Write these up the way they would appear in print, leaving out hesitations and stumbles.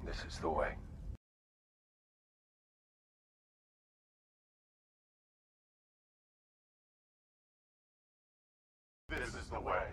This is the way. This is the way.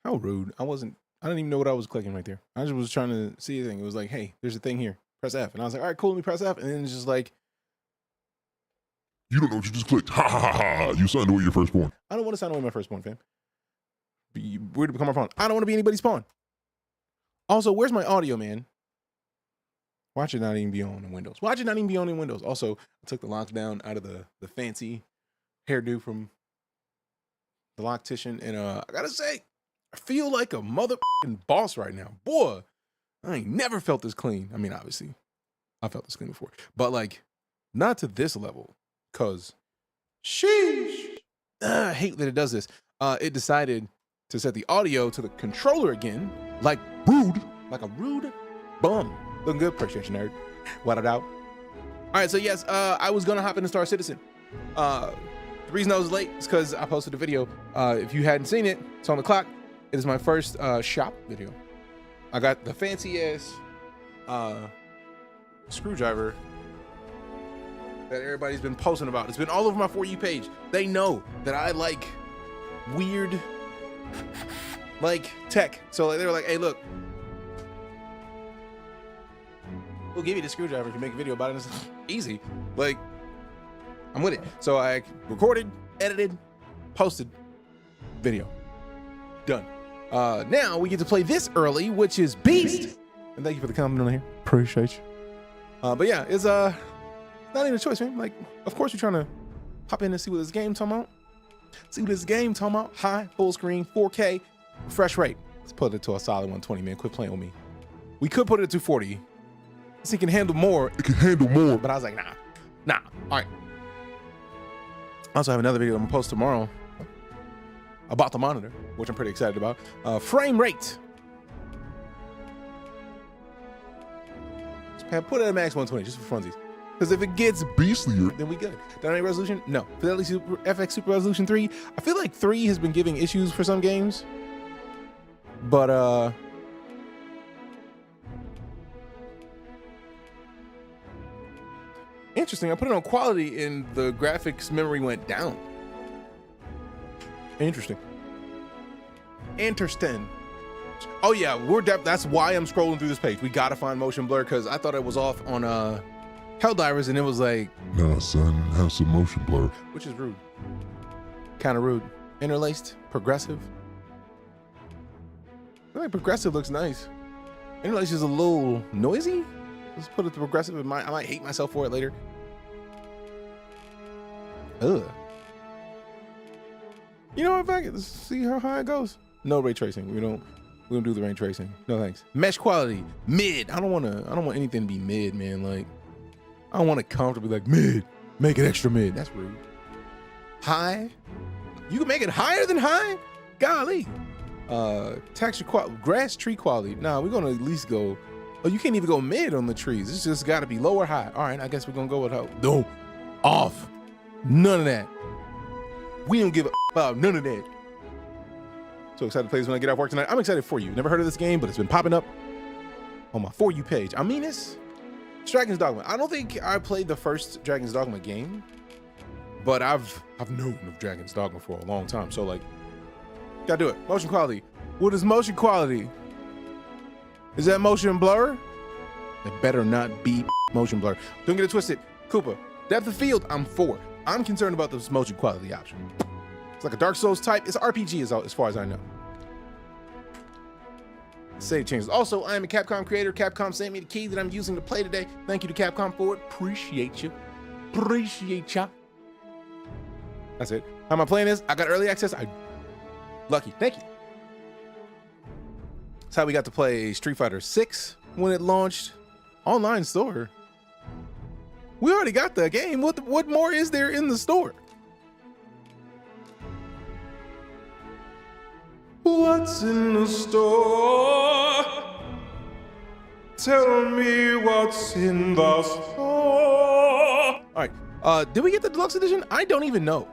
How rude. I didn't even know what I was clicking right there. I just was trying to see a thing. It was like, hey, there's a thing here. Press F. And I was like, all right, cool, let me press F. And then it's just like, you don't know what you just clicked. Ha ha ha ha. You signed away your firstborn. I don't want to sign away my firstborn, fam. Where to become our pawn? I don't want to be anybody's pawn. Also, where's my audio, man? Watch it not even be on in Windows. Watch it not even be on in Windows. Also, I took the lockdown out of the fancy hairdo from the loctician. And I gotta say, I feel like a motherfucking boss right now. Boy, I ain't never felt this clean. I mean, obviously, I felt this clean before. But like, not to this level. Cause, sheesh. I hate that it does this. It decided to set the audio to the controller again. Like rude. Like a rude bum. Looking good, appreciate you, nerd. What it out. All right, so yes, I was gonna hop into Star Citizen. The reason I was late is because I posted a video. If you hadn't seen it, it's on the clock. It is my first shop video. I got the fancy ass screwdriver that everybody's been posting about. It's been all over my For You page. They know that I like weird, like tech. So they were like, hey, look, we'll give you the screwdriver if you make a video about it. It's easy. Like, I'm with it. So I recorded, edited, posted, video. Done. Now we get to play this early, which is Beast. And thank you for the comment on here. Appreciate you. But yeah, it's not even a choice, man. Like, of course we're trying to hop in and see what this game talking about. See what this game talking about. High, full screen, 4K, refresh rate. Let's put it to a solid 120, man. Quit playing with me. We could put it to 240. This thing can handle more. It can handle more. But I was like, nah. All right. I also have another video I'm gonna post tomorrow about the monitor, which I'm pretty excited about. Frame rate. Just put it at max 120 just for funsies. Because if it gets beastlier, then we good. Dynamic resolution? No. Fidelity FX Super Resolution 3. I feel like 3 has been giving issues for some games. But interesting. I put it on quality and the graphics memory went down. Interesting. Oh yeah, that's why I'm scrolling through this page. We gotta find motion blur because I thought it was off on Helldivers, and it was like, nah, son, have some motion blur. Which is rude. Kind of rude. Interlaced, progressive. I feel like progressive looks nice. Interlaced is a little noisy. Let's put it to progressive. I might hate myself for it later. Ugh. You know what? Let's see how high it goes. No ray tracing. We don't do the ray tracing. No thanks. Mesh quality, mid. I don't want anything to be mid, man. Like, I don't want to comfortably like mid. Make it extra mid. That's rude. High. You can make it higher than high? Golly. Texture quality, grass tree quality. Nah, we're gonna at least go. Oh, you can't even go mid on the trees. It's just gotta be low or high. All right, I guess we're gonna go with how. No, off. None of that. We don't give a about none of that. So excited to play this when I get off work tonight. I'm excited for you. Never heard of this game, but it's been popping up on my For You page. I mean this. Dragon's Dogma. I don't think I played the first Dragon's Dogma game, but I've known of Dragon's Dogma for a long time. So like, gotta do it. Motion quality. What is motion quality? Is that motion blur? It better not be motion blur. Don't get it twisted. Koopa, depth of field, I'm for. I'm concerned about this motion quality option. It's like a Dark Souls type. It's RPG as far as I know. Save changes. Also, I am a Capcom creator. Capcom sent me the key that I'm using to play today. Thank you to Capcom for it. Appreciate you. Appreciate ya. That's it. How am I playing this? I got early access. Lucky. Thank you. That's how we got to play Street Fighter 6 when it launched. Online store. We already got the game. What more is there in the store? What's in the store? Tell me what's in the store. All right. Did we get the deluxe edition? I don't even know.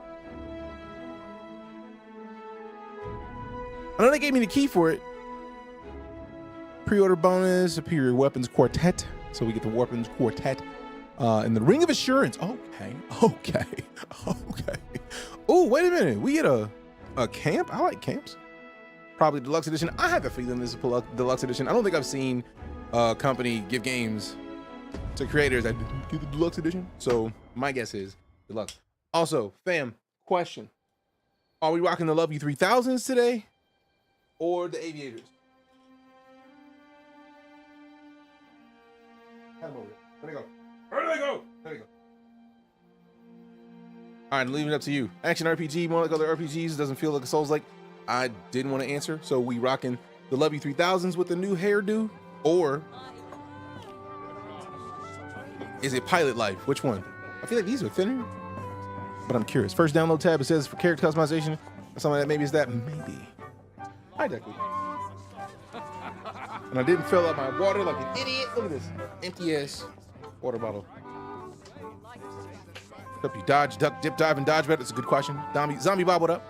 I know they gave me the key for it. Pre-order bonus, Superior Weapons Quartet. So we get the Weapons Quartet. And the Ring of Assurance. Okay. Oh, wait a minute. We get a camp? I like camps. Probably deluxe edition. I have a feeling this is a deluxe edition. I don't think I've seen a company give games to creators that didn't get the deluxe edition. So my guess is deluxe. Also, fam, question. Are we rocking the Love You 3000s today or the Aviators? Where they go? Where they go? There they go. All right, leaving it up to you. Action RPG, more like other RPGs, doesn't feel like a Souls-like. I didn't want to answer, so we rocking the Love You 3000s with the new hairdo, or is it Pilot Life? Which one? I feel like these are thinner, but I'm curious. First download tab, it says for character customization, or something like that. Maybe it's that. Maybe. Hi, Deku. And I didn't fill up my water like an idiot. Look at this empty ass water bottle. Hope you dodge, duck, dip, dive, and dodge better. That's a good question. Zombie Bob, what up?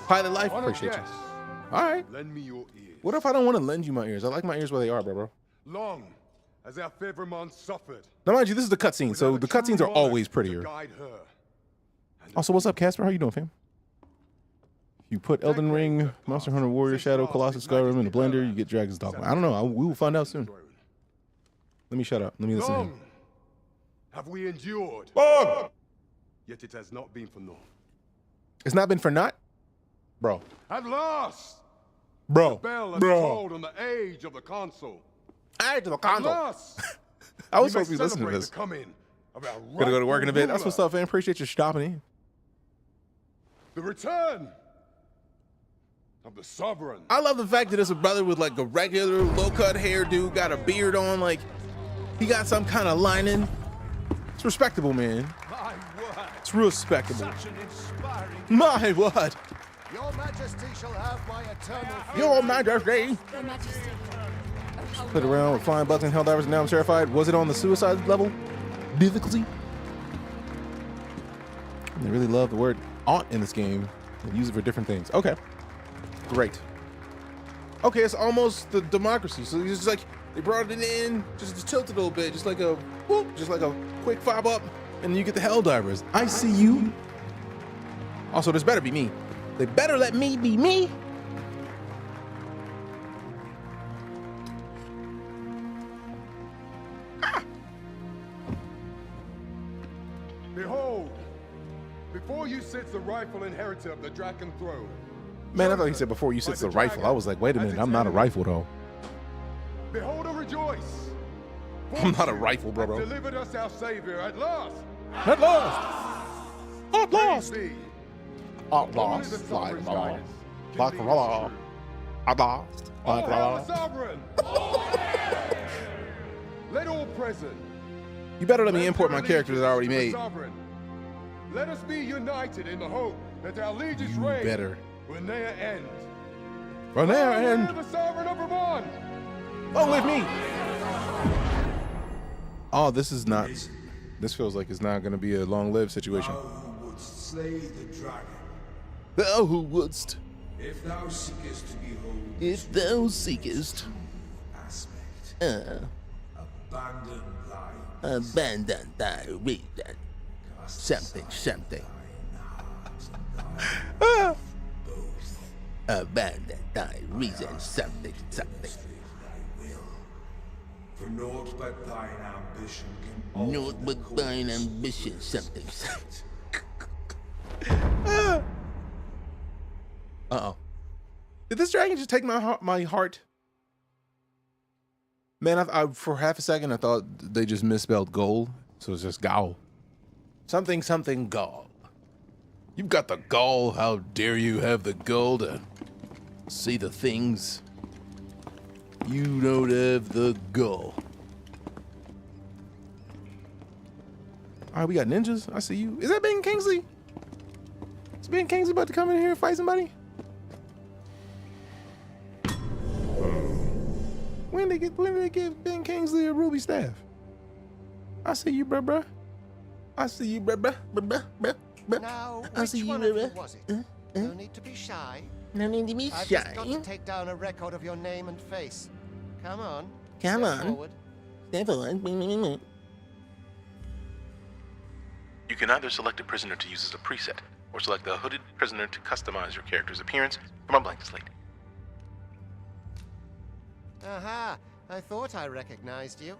Pilot Life, appreciate you. All right. Lend me your ears. What if I don't want to lend you my ears? I like my ears where they are, bro. Long as our favorite man suffered. Now, mind you, this is the cutscene, so the cutscenes are always prettier. Also, what's up, Casper? How you doing, fam? You put Elden Ring, Monster Hunter Warrior, Shadow, Colossus, Skyrim in a blender, you get Dragon's Dogma. I don't know. We will find out soon. Let me shut up. Let me listen to him. Have we endured? Long! Yet it has not been for naught. It's not been for naught? Bro. At last! Bro. The bell has tolled on the age of the console. Age of the console. At last! I was supposed to be listening to this. Gonna go to work in a bit. That's what's up, man. Appreciate you stopping in. The return of the Sovereign. I love the fact that it's a brother with like a regular low-cut hairdo, got a beard on, like he got some kind of lining. It's respectable, man. My word. It's respectable. Such an inspiring. My word. Your Majesty shall have my eternal. Your Majesty. Your Majesty. Played around with flying bugs and helldivers, and now I'm terrified. Was it on the suicide level? Difficulty? They really love the word aunt in this game and use it for different things. Okay. Great. Okay, it's almost the democracy. So it's just like they brought it in, just to tilt it a little bit, just like a whoop, just like a quick fob up, and you get the helldivers. I see you. Also, this better be me. They better let me be me. Behold, before you sits the rightful inheritor of the Draken throne. Man, I thought he said before you sits the rifle. I was like, wait a minute, I'm not a rifle though. Behold and rejoice. I'm not a rifle, bro. Delivered us our savior at last. At last. At last. Praise be. At Only last. the sovereign's Like guidance can like lead us la. through. At last. All Like hail the la. sovereign. Let all present. You better let me import my characters that I already made. Sovereign. Let us be united in the hope that our liege's You reign better. will ne'er end. From there Long and live the sovereign of Vermont. oh, with me. Oh, this is not. This feels like it's not going to be a long-lived situation. Thou who wouldst slay the dragon, Thou who wouldst, if thou seekest to behold if thou seekest, aspect, abandon thy thy reason. Something. both Abandon thy reason. Something. thy will. For naught but thine ambition can alter Naught the but thine course ambition. of Something. fate. Uh-oh. Did this dragon just take my heart? Man, I for half a second I thought they just misspelled gold, so it's just gall. Something gall. You've got the gall. How dare you have the gall to see the things? You don't have the gall. All right, we got ninjas. I see you. Is that Ben Kingsley? Is Ben Kingsley about to come in here and fight somebody? When did they give Ben Kingsley a ruby staff? I see you, bruh. I see you, bruh. Now, I see which you, one of you bruh. was it? No need to be shy. No need to be I've just got to take down a record of your name and face. Come on. Come step on. Forward. You can either select a prisoner to use as a preset, or select a hooded prisoner to customize your character's appearance from a blank slate. Aha! I thought I recognized you.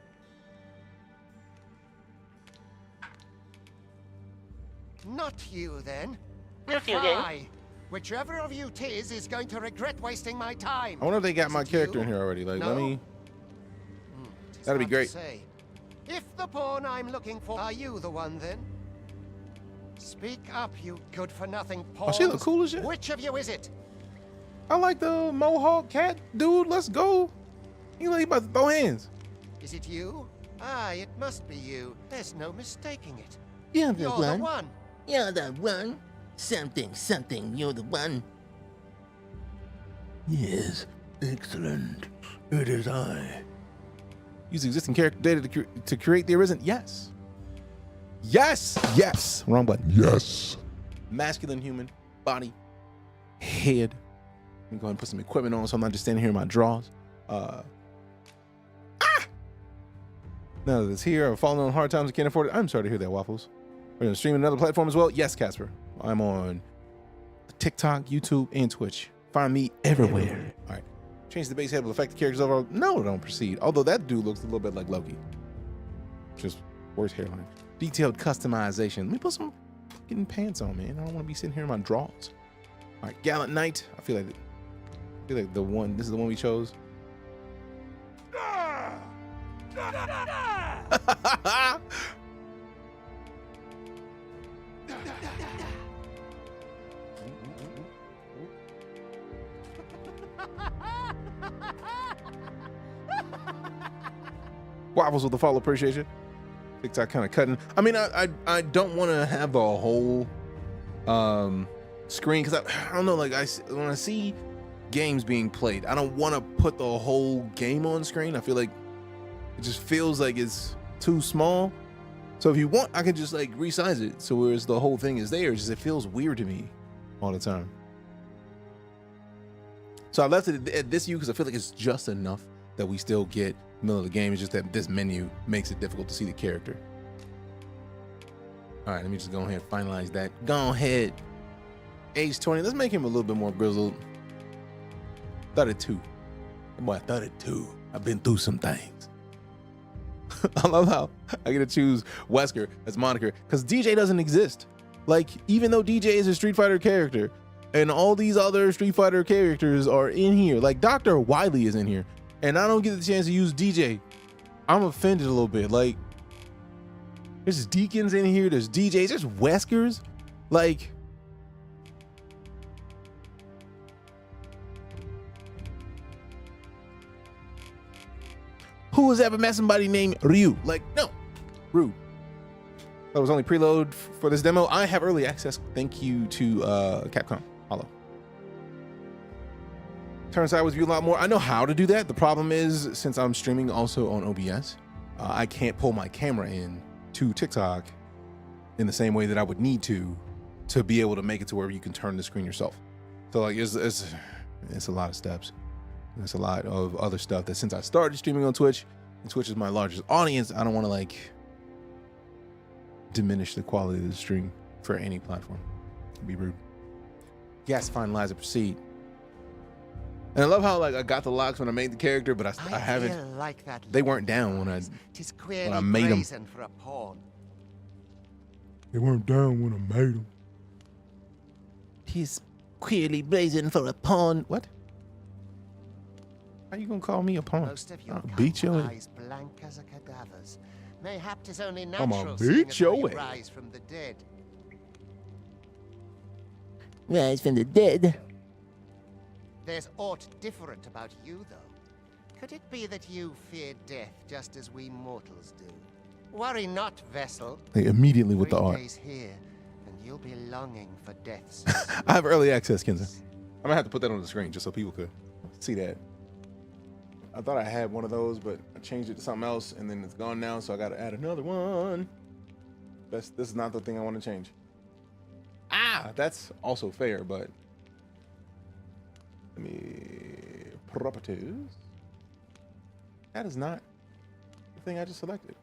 Not you, then. Not you, then. Fly. Whichever of you 'tis is going to regret wasting my time. I wonder if they got Is my it character you? in here already. Like, No? let me. 'Tis That'd be hard to great. say. If the pawn I'm looking for, are you the one, then? Speak up, you good-for-nothing pawns. Oh, she look cool as shit. Which of you is it? I like the Mohawk cat dude. Let's go. He like about to throw hands. Is it you? Ah, it must be you. There's no mistaking it. You're You're the one. You're the one. Something, you're the one. Yes, excellent. It is I. Use existing character data to create the arisen. Yes. Yes. Yes. Wrong button. Yes. Masculine human body, head. Let me go ahead and put some equipment on so I'm not just standing here in my drawers. Now that it's here, I'm falling on hard times, I can't afford it. I'm sorry to hear that, Waffles. We're going to stream another platform as well. Yes, Casper. I'm on TikTok, YouTube, and Twitch. Find me everywhere. All right. Change the base head will affect the characters overall. No, don't proceed. Although that dude looks a little bit like Loki. Just worse hairline. Detailed customization. Let me put some fucking pants on, man. I don't want to be sitting here in my drawers. All right, Gallant Knight. I feel like the one. This is the one we chose. Waffles with the follow, appreciation. TikTok kind of cutting. I mean, I don't want to have the whole screen because I don't know. Like when I see games being played, I don't want to put the whole game on screen. I feel like it just feels like it's too small. So if you want, I can just like resize it so whereas the whole thing is there. It's just it feels weird to me all the time. So I left it at this view because I feel like it's just enough that we still get middle of the game. It's just that this menu makes it difficult to see the character. All right, let me just go ahead and finalize that. Go ahead. Age 20. Let's make him a little bit more grizzled. 32. Boy, 32. I've been through some things. I love how I get to choose Wesker as moniker because DJ doesn't exist. Like, even though DJ is a Street Fighter character and all these other Street Fighter characters are in here, like Dr. Wily is in here, and I don't get the chance to use DJ. I'm offended a little bit. Like, there's Deacons in here, there's DJs, there's Weskers. Like, who has ever met somebody named Ryu? Like, no, rude. That was only preload for this demo. I have early access. Thank you to Capcom. Hello. Turn sideways view a lot more. I know how to do that. The problem is, since I'm streaming also on OBS, I can't pull my camera in to TikTok in the same way that I would need to be able to make it to where you can turn the screen yourself. So like, it's a lot of steps. There's a lot of other stuff that since I started streaming on Twitch, and Twitch is my largest audience, I don't want to like diminish the quality of the stream for any platform. It'd be rude. Yes, finalize and proceed. And I love how like I got the locks when I made the character, but I haven't. Feel like that They weren't down when I. Tis queerly I made 'em. brazen for a pawn. They weren't down when I made them. He's clearly blazing for a pawn. What? How you gonna call me a pawn? Most of you I'll come beat your with ass. eyes blank as a cadaver's. Mayhap 'tis only I'ma natural beat seeing as how your you ass. rise from the dead. Rise from the dead. There's aught different about you, though. Could it be that you fear death just as we mortals do? Worry not, vessel. Like, immediately with the 3 art. days here, and you'll be longing for death's. I have early access, Kenza. I'm gonna have to put that on the screen just so people could see that. I thought I had one of those, but I changed it to something else, and then it's gone now, so I gotta add another one. This is not the thing I want to change. That's also fair, but let me properties. That is not the thing I just selected.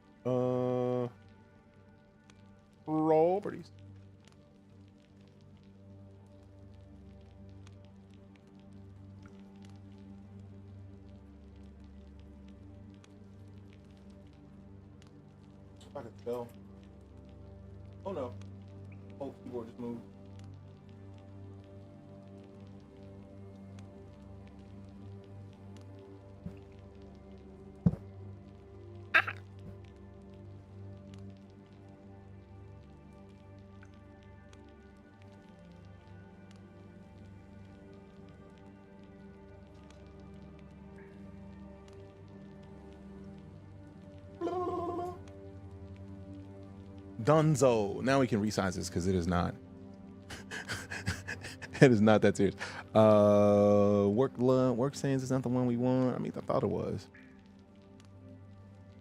Properties. I can tell. Oh no. Oh, keyboard just moved. Dunzo. Now we can resize this because it is not. It is not that serious. Work scenes is not the one we want. I mean, I thought it was.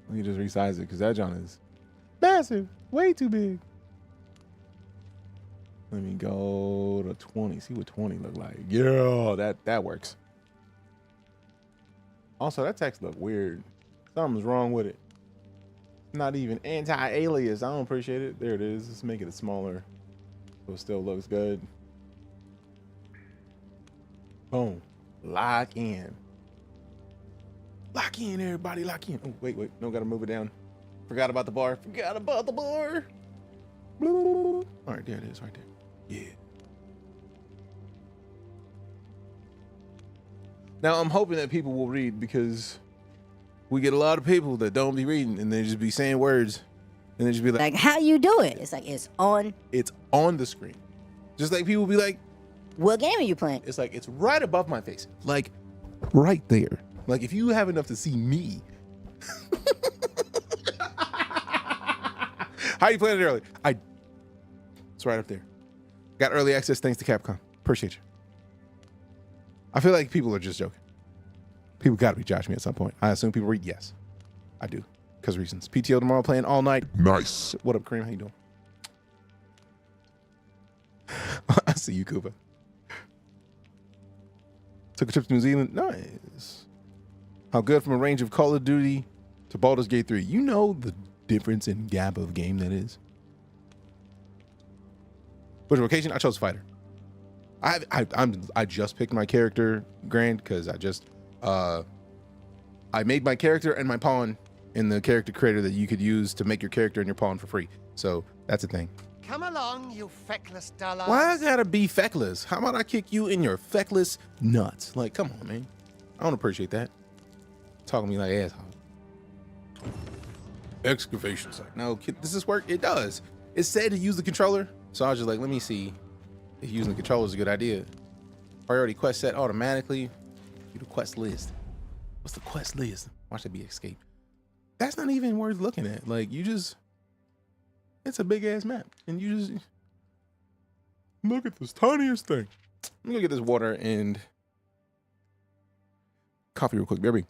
Let me just resize it because that John is massive, way too big. Let me go to 20. See what 20 look like. Yeah, that works. Also, that text look weird. Something's wrong with it. Not even anti-alias. I don't appreciate it. There it is. Let's make it smaller so it still looks good. Boom. Lock in. Lock in, everybody. Lock in. Oh, wait. No, gotta move it down. Forgot about the bar. Forgot about the bar. All right, there it is right there. Yeah. Now, I'm hoping that people will read because we get a lot of people that don't be reading and they just be saying words and they just be like, how you do it? It's like, it's on the screen. Just like people be like, what game are you playing? It's like, it's right above my face. Like, right there. Like, if you have enough to see me. How you playing it early? It's right up there. Got early access thanks to Capcom. Appreciate you. I feel like people are just joking. People got to be judging me at some point. I assume people read. Yes, I do. Because reasons. PTO tomorrow, playing all night. Nice. What up, Kareem? How you doing? I see you, Koopa. Took a trip to New Zealand. Nice. How good from a range of Call of Duty to Baldur's Gate 3. You know the difference in gap of game that is. Which vocation? I chose fighter. I just picked my character, Grand, because I made my character and my pawn in the character creator that you could use to make your character and your pawn for free. So that's a thing. Come along, you feckless dullard. Why I gotta be feckless? How about I kick you in your feckless nuts? Like, come on, man. I don't appreciate that. Talking to me like asshole. Excavation site. No, does this work? It does. It said to use the controller. So I was just like, let me see if using the controller is a good idea. Priority quest set automatically. Do the quest list. What's the quest list? Watch that be escape. That's not even worth looking at. Like, it's a big ass map. And you just look at this tiniest thing. Let me go get this water and coffee real quick, baby.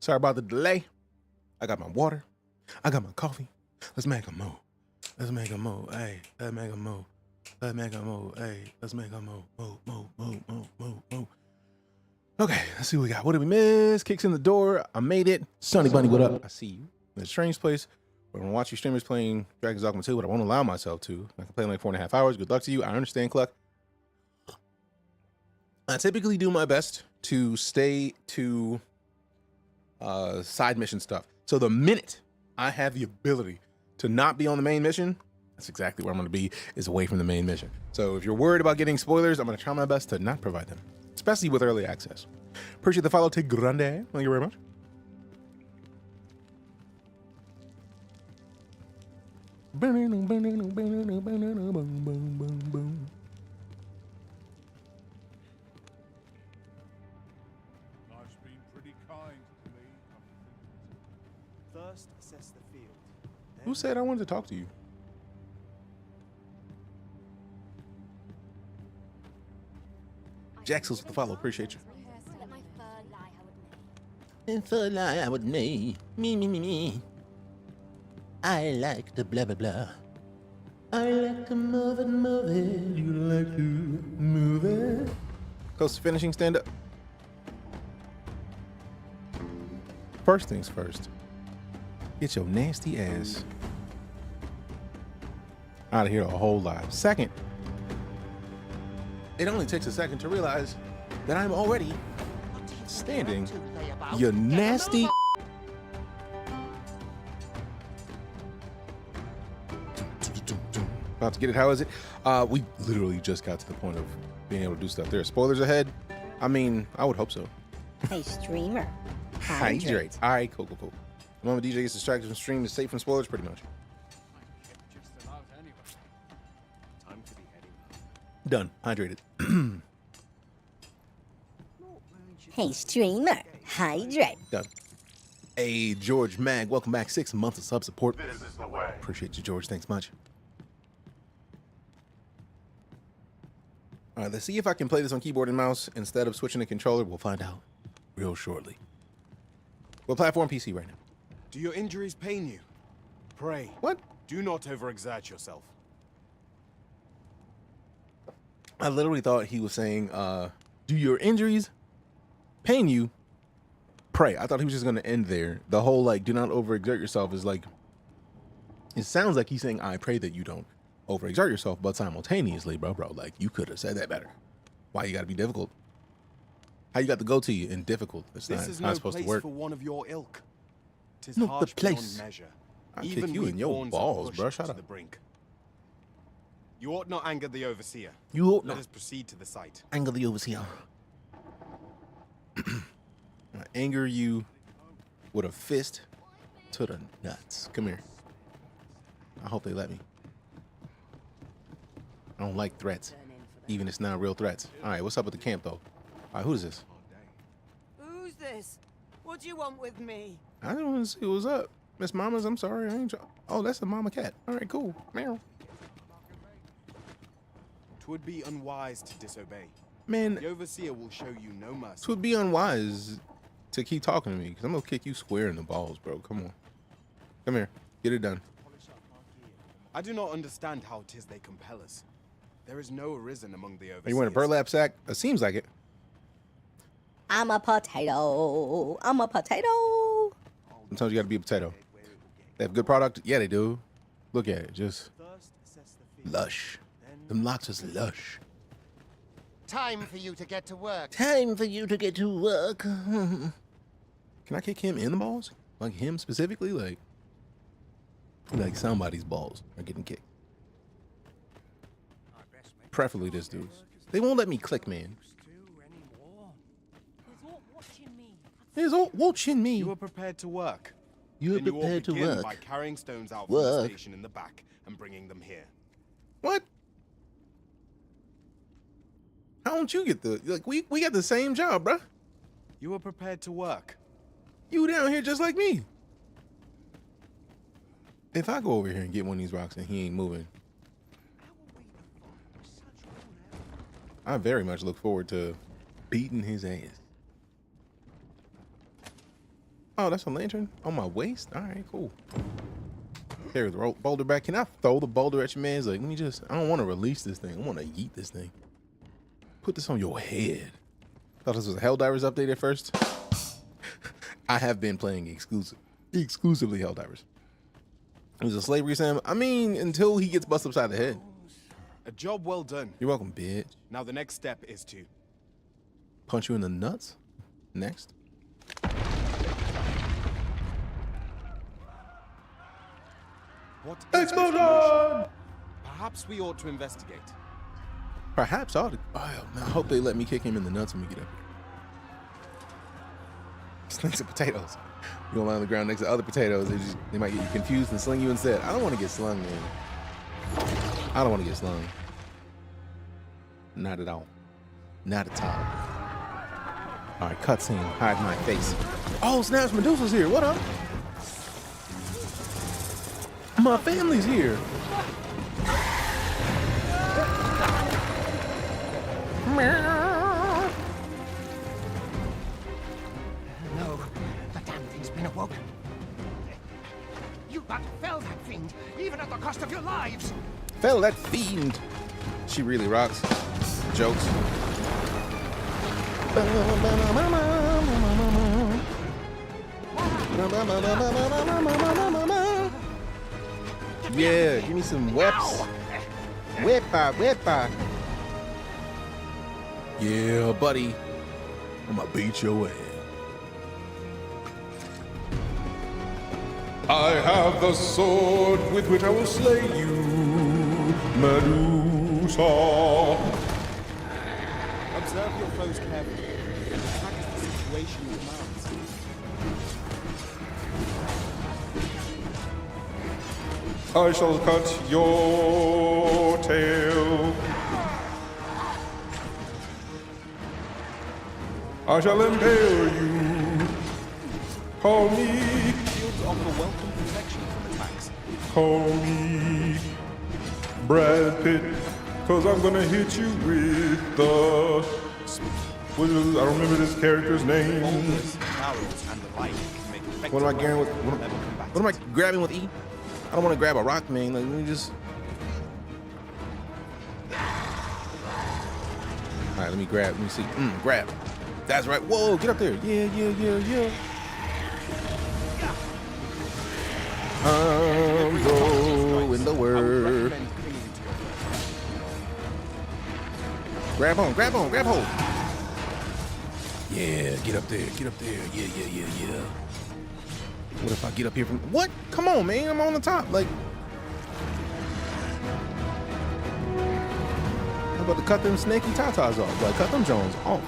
Sorry about the delay. I got my water. I got my coffee. Let's make a move. Let's make a move. Hey, let's make a move. Let's make a move. Hey, let's make a move. Move. Okay, let's see what we got. What did we miss? Kicks in the door. I made it. Sunny Bunny, what up? I see you. In a strange place. We're going to watch you streamers playing Dragon's Dogma 2, but I won't allow myself to. I can play in like 4.5 hours. Good luck to you. I understand, Cluck. I typically do my best to stay to side mission stuff. So the minute I have the ability to not be on the main mission, that's exactly where I'm going to be, is away from the main mission. So if you're worried about getting spoilers, I'm going to try my best to not provide them, especially with early access. Appreciate the follow, Tig Grande. Thank you very much. First, assess the field. Who said I wanted to talk to you? Jaxels with the follow. Appreciate you. If I lie, I would nay. Me. I like the blah blah blah. I like to move it. You like to move it. Close to finishing, stand up. First things first. Get your nasty ass out of here a whole lot. Second, it only takes a second to realize that I'm already standing. You nasty. About to get it. How is it? We literally just got to the point of being able to do stuff. There are spoilers ahead. I mean, I would hope so. Hey, streamer. Hydrate. All right, cool. The moment DJ gets distracted from stream is safe from spoilers, pretty much. Done. Hydrated. Hey, streamer. Hydrate. Done. Hey, George Mag, welcome back. 6 months of sub support. This is the way. Appreciate you, George. Thanks much. All right, let's see if I can play this on keyboard and mouse instead of switching the controller. We'll find out real shortly. What platform? PC right now. Do your injuries pain you? Pray. What? Do not overexert yourself. I literally thought he was saying, do your injuries pain you? Pray. I thought he was just going to end there. The whole, like, do not overexert yourself is like, it sounds like he's saying, I pray that you don't overexert yourself, but simultaneously, bro, like, you could have said that better. Why you got to be difficult? How you got to go to you in difficult? It's This not, is not no supposed place to work. for one of your ilk. 'Tis Not the harsh beyond place. measure. I'll Even kick you weak in your pawns are balls, pushed bro. Shut to up. the brink. You ought not anger the overseer. You ought Let not us proceed to the site. anger the overseer. I anger you with a fist to the nuts. Come here. I hope they let me. I don't like threats, even if it's not real threats. All right, what's up with the camp, though? All right, who is this? Who's this? What do you want with me? I don't want to see what's up. Miss Mamas, I'm sorry. I ain't oh, that's a mama cat. All right, cool. Meow. 'Twould be unwise to disobey. Man, The overseer will show you no mercy. it would be unwise to keep talking to me, because I'm going to kick you square in the balls, bro. Come on. Come here. Get it done. I do not understand how it is they compel us. There is no arisen among the overseers. Are you wearing a burlap sack? It seems like it. I'm a potato. I'm a potato. Sometimes you got to be a potato. They have good product? Yeah, they do. Look at it. Just First, assess the field. lush. Them locks is lush. Time for you to get to work. Time for you to get to work. Can I kick him in the balls? Like him specifically? Like somebody's balls are getting kicked. Preferably this dude's. They won't let me click, man. He's all watching me. You are prepared to work. You are Then you ought prepared to begin work. by carrying stones out from the Work. station in the back and bringing them here. What? How don't you get the like we got the same job, bruh. You are prepared to work. You down here just like me. If I go over here and get one of these rocks and he ain't moving, I very much look forward to beating his ass. Oh, that's a lantern on my waist? All right, cool. Carry the boulder back. Can I throw the boulder at your man's? Like, let me just, I don't want to release this thing. I want to yeet this thing. Put this on your head. Thought this was a Helldivers update at first. I have been playing exclusively Helldivers. It was a slavery sim. I mean, until he gets busted upside the head. A job well done. You're welcome, bitch. Now the next step is to punch you in the nuts. Next. What Explosion! Perhaps we ought to investigate. Perhaps I ought to. Oh, man, I hope they let me kick him in the nuts when we get up here. Slings of potatoes. You don't lie on the ground next to other potatoes. They might get you confused and sling you instead. I don't want to get slung, man. I don't want to get slung. Not at all. Not at all. All right, cutscene. Hide my face. Oh, snaps! Medusa's here. What up? My family's here. No, the damn thing's been awoken. You got to fell that fiend, even at the cost of your lives. Fell that fiend. She really rocks. Jokes. Yeah, give me some whips. Whippa. Yeah, buddy. I'm gonna beat your ass. I have the sword with which I will slay you, Medusa. Observe your foes carefully. Attack as the situation demands. I shall cut your tail. I shall impale you. Call me. Shields offer welcome protection from attacks. Call me Brad Pitt, cause I'm gonna hit you with the. I don't remember this character's name. Boulders, barrels, and the like can make effective What am I grabbing with? weapons for level What am I grabbing with E? I don't want to grab a rock, man. Like, let me just. All right, let me grab. Let me see. Grab. That's right. Whoa, get up there. Yeah. I'm going the word. Grab hold. Yeah, get up there. Yeah. What if I get up here from... What? Come on, man. I'm on the top. Like... I'm about to cut them snaky tatas off. Like, cut them Jones off.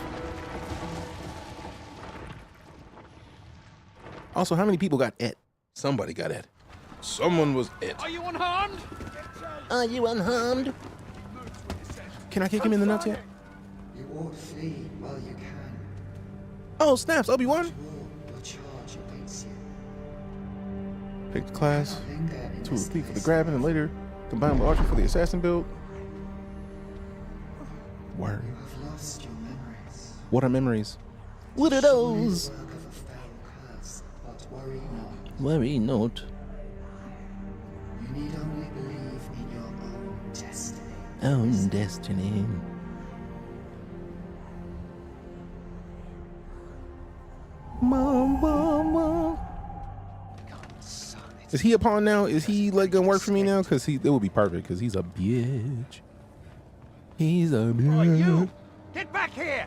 Also, how many people got it? Somebody got it. Someone was it. Are you unharmed? Are you unharmed? Can I kick him in the nuts yet? You ought flee while you can. Oh, snaps. Obi-Wan? Your charge awaits you. Pick the class. Linger in To this repeat for the place. grabbing and later combine with archer for the assassin build. Word. You have lost your memories. What are memories? What are those? Work of a foul curse, but worry not. Worry not. You need only believe in your own destiny. Own destiny. Mom. Is he a pawn now? Is he like gonna work for me now? Cause it would be perfect. Cause he's a bitch. He's a bitch. Oh, you! Get back here!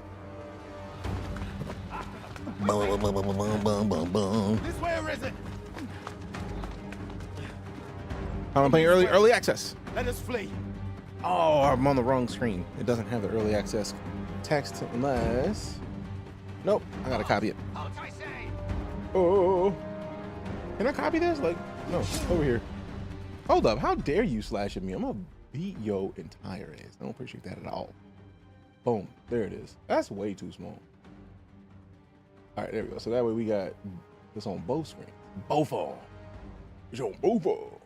Boom. This way or is it? I'm playing early access. Let us flee. Oh, I'm on the wrong screen. It doesn't have the early access text unless. Nope, I gotta copy it. Halt, I say! Oh, can I copy this? Like, no, over here. Hold up, how dare you slash at me? I'm gonna beat your entire ass. I don't appreciate that at all. Boom, there it is. That's way too small. All right, there we go. So that way we got this on both screens. Both of them. It's on both of them.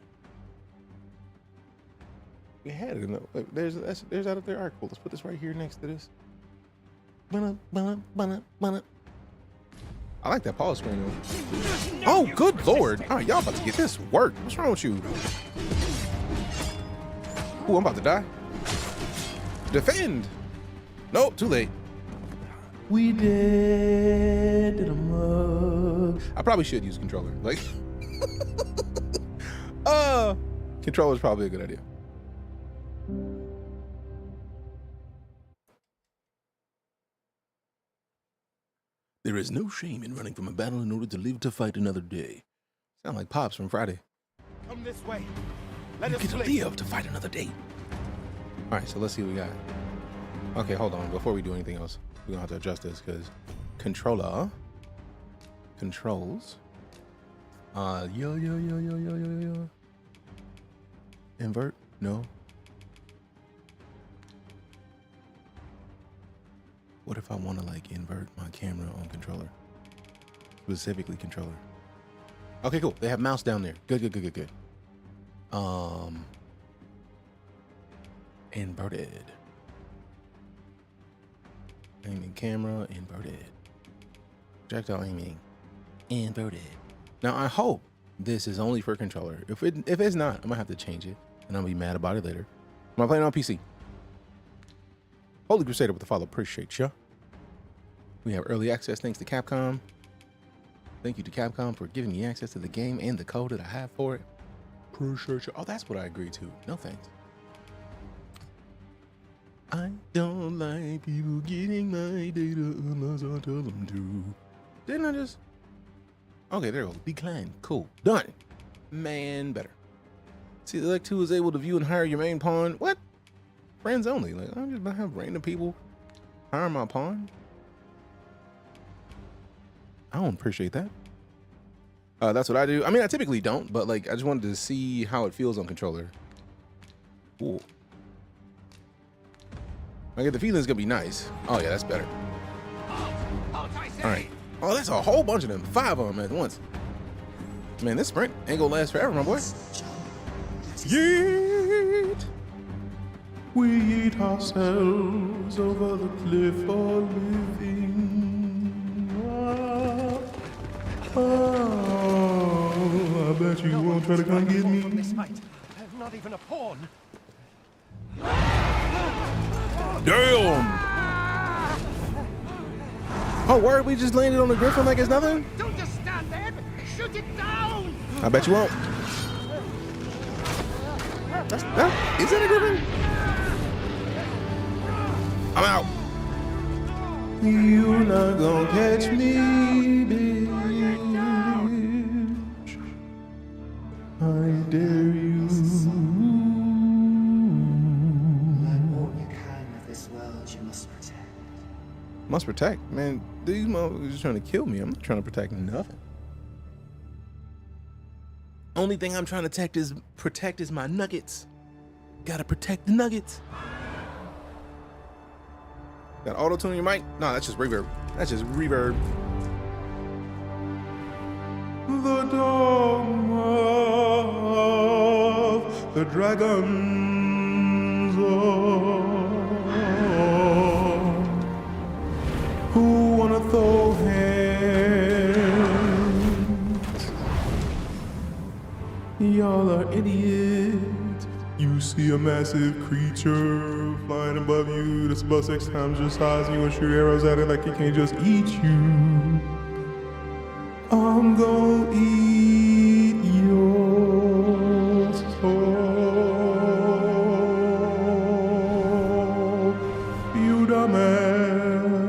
We had it enough. Like, there's that up there. All right, cool. Let's put this right here next to this. I I like that pause screen though. Oh, good lord. All right, y'all about to get this work. What's wrong with you? Ooh, I'm about to die. Defend. Nope, too late. We dead in a mug. I probably should use a controller. Like, controller is probably a good idea. There is no shame in running from a battle in order to live to fight another day. Sound like Pops from Friday. Come this way. Let You us get to split. live to fight another day. All right, so let's see what we got. Okay, hold on. Before we do anything else, we're gonna have to adjust this because controls. Yo. Invert? No. What if I want to like invert my camera on controller? Specifically controller. Okay, cool. They have mouse down there. Good. Inverted. Aiming camera, inverted. Projectile aiming, inverted. Now I hope this is only for controller. If it's not, I'm gonna have to change it and I'll be mad about it later. Am I playing on PC? Holy Crusader with the follow, appreciate ya. We have early access thanks to Capcom. Thank you to Capcom for giving me access to the game and the code that I have for it. Appreciate ya. Oh, that's what I agreed to. No thanks. I don't like people getting my data unless I tell them to. Didn't I just? Okay, there we go. Decline. Cool. Done. Man, better. See, the Elect 2 is able to view and hire your main pawn. What? Friends only. Like, I'm just gonna have random people hire my pawn. I don't appreciate that. That's what I do. I mean, I typically don't, but like, I just wanted to see how it feels on controller. Cool. I get the feeling it's gonna be nice. Oh yeah, that's better. All right. Oh, that's a whole bunch of them. 5 of them at once. Man, this sprint ain't gonna last forever, my boy. Yeet. We eat ourselves over the cliff for living. Oh, I bet you won't try to come get me. Not even a pawn. Damn! Oh, word, we just landed on the Griffin like it's nothing? Don't just stand there! Shoot it down! I bet you won't. Is that a Griffin? I'm out. You're not gonna catch me, bitch. I dare you. Must protect, man. These motherfuckers are trying to kill me. I'm not trying to protect nothing. Only thing I'm trying to protect is my nuggets. Gotta protect the nuggets. Got auto tune your mic? No, that's just reverb. That's just reverb. The dogma of the dragons. Who wanna throw hands? Y'all are idiots. You see a massive creature flying above you that's about 6 times your size, and you gonna shoot arrows at it like it can't just eat you. I'm gonna eat your soul, you dumbass.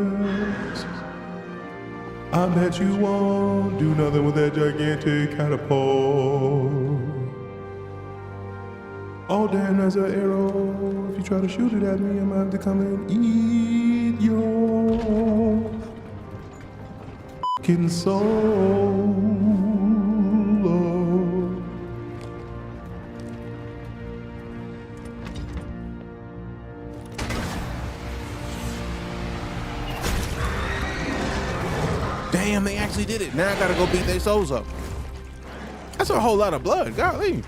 I bet you won't do nothing with that gigantic catapult. Oh damn, that's an arrow. If you try to shoot it at me, I'm gonna have to come and eat your fucking soul. Damn, they actually did it. Now I gotta go beat their souls up. That's a whole lot of blood, golly.